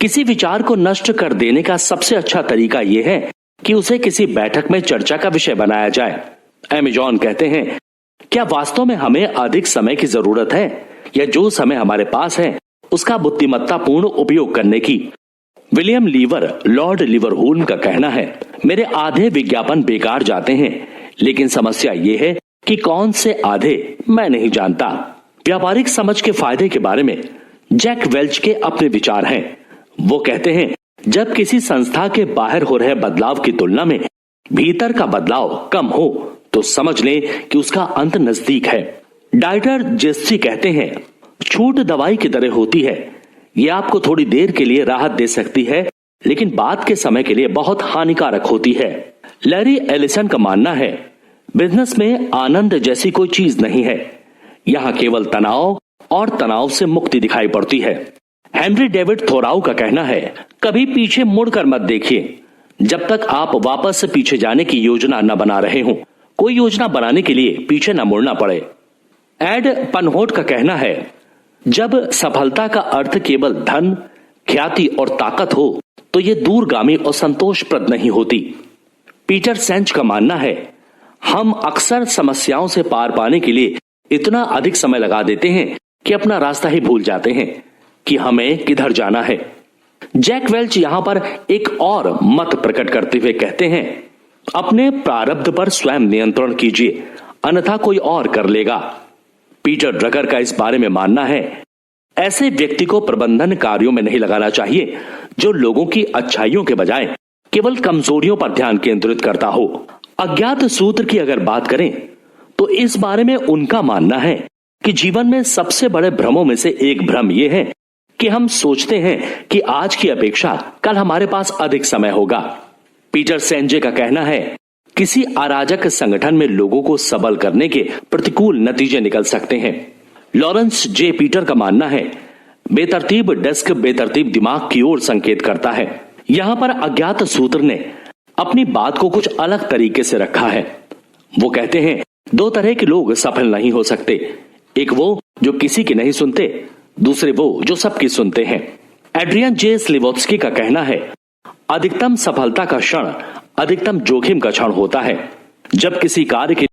किसी विचार को नष्ट कर देने का सबसे अच्छा तरीका यह है कि उसे किसी बैठक में चर्चा का विषय बनाया जाए। अमेजॉन कहते हैं, क्या वास्तव में हमें अधिक समय की जरूरत है या जो समय हमारे पास है उसका बुद्धिमत्तापूर्ण उपयोग करने की। विलियम लीवर लॉर्ड लिवरहूल का कहना है, मेरे आधे विज्ञापन बेकार जाते हैं, लेकिन समस्या यह है कि कौन से आधे मैं नहीं जानता। व्यापारिक समझ के फायदे के बारे में जैक वेल्च के अपने विचार हैं। वो कहते हैं, जब किसी संस्था के बाहर हो रहे बदलाव की तुलना में भीतर का बदलाव कम हो तो समझ लें कि उसका अंत नजदीक है। डॉक्टर जेस्सी कहते हैं, छूट दवाई की तरह होती है। यह आपको थोड़ी देर के लिए राहत दे सकती है, लेकिन बाद के समय के लिए बहुत हानिकारक होती है। लैरी एलिसन का मानना है, बिजनेस में आनंद जैसी कोई चीज नहीं है। यहां केवल तनाव और तनाव से मुक्ति दिखाई पड़ती है। हेनरी डेविड थोराउ का कहना है, कभी पीछे मुड़कर मत देखिए जब तक आप वापस से पीछे जाने की योजना न बना रहे हो। कोई योजना बनाने के लिए पीछे न मुड़ना पड़े। एड पनहोट का कहना है, जब सफलता का अर्थ केवल धन, ख्याति और ताकत हो तो यह दूरगामी और संतोषप्रद नहीं होती। पीटर सेंच का मानना है, हम अक्सर समस्याओं से पार पाने के लिए इतना अधिक समय लगा देते हैं कि अपना रास्ता ही भूल जाते हैं कि हमें किधर जाना है। जैक वेल्च यहां पर एक और मत प्रकट करते हुए कहते हैं, अपने प्रारब्ध पर स्वयं नियंत्रण कीजिए, अन्यथा कोई और कर लेगा। पीटर ड्रगर का इस बारे में मानना है, ऐसे व्यक्ति को प्रबंधन कार्यों में नहीं लगाना चाहिए जो लोगों की अच्छाइयों के बजाय केवल कमजोरियों पर ध्यान केंद्रित करता हो। अज्ञात सूत्र की अगर बात करें तो इस बारे में उनका मानना है कि जीवन में सबसे बड़े भ्रमों में से एक भ्रम यह है कि हम सोचते हैं कि आज की अपेक्षा कल हमारे पास अधिक समय होगा। पीटर सेंजे का कहना है, किसी अराजक संगठन में लोगों को सबल करने के प्रतिकूल नतीजे निकल सकते हैं। लॉरेंस जे पीटर का मानना है, बेतरतीब डेस्क बेतरतीब दिमाग की ओर संकेत करता है। यहां पर अज्ञात सूत्र ने अपनी बात को कुछ अलग तरीके से रखा है। वो कहते हैं, दो तरह के लोग सफल नहीं हो सकते, एक वो जो किसी की नहीं सुनते, दूसरे वो जो सबकी सुनते हैं। एड्रियन जे स्लिवोत्स्की का कहना है, अधिकतम सफलता का क्षण अधिकतम जोखिम का क्षण होता है। जब किसी कार्य के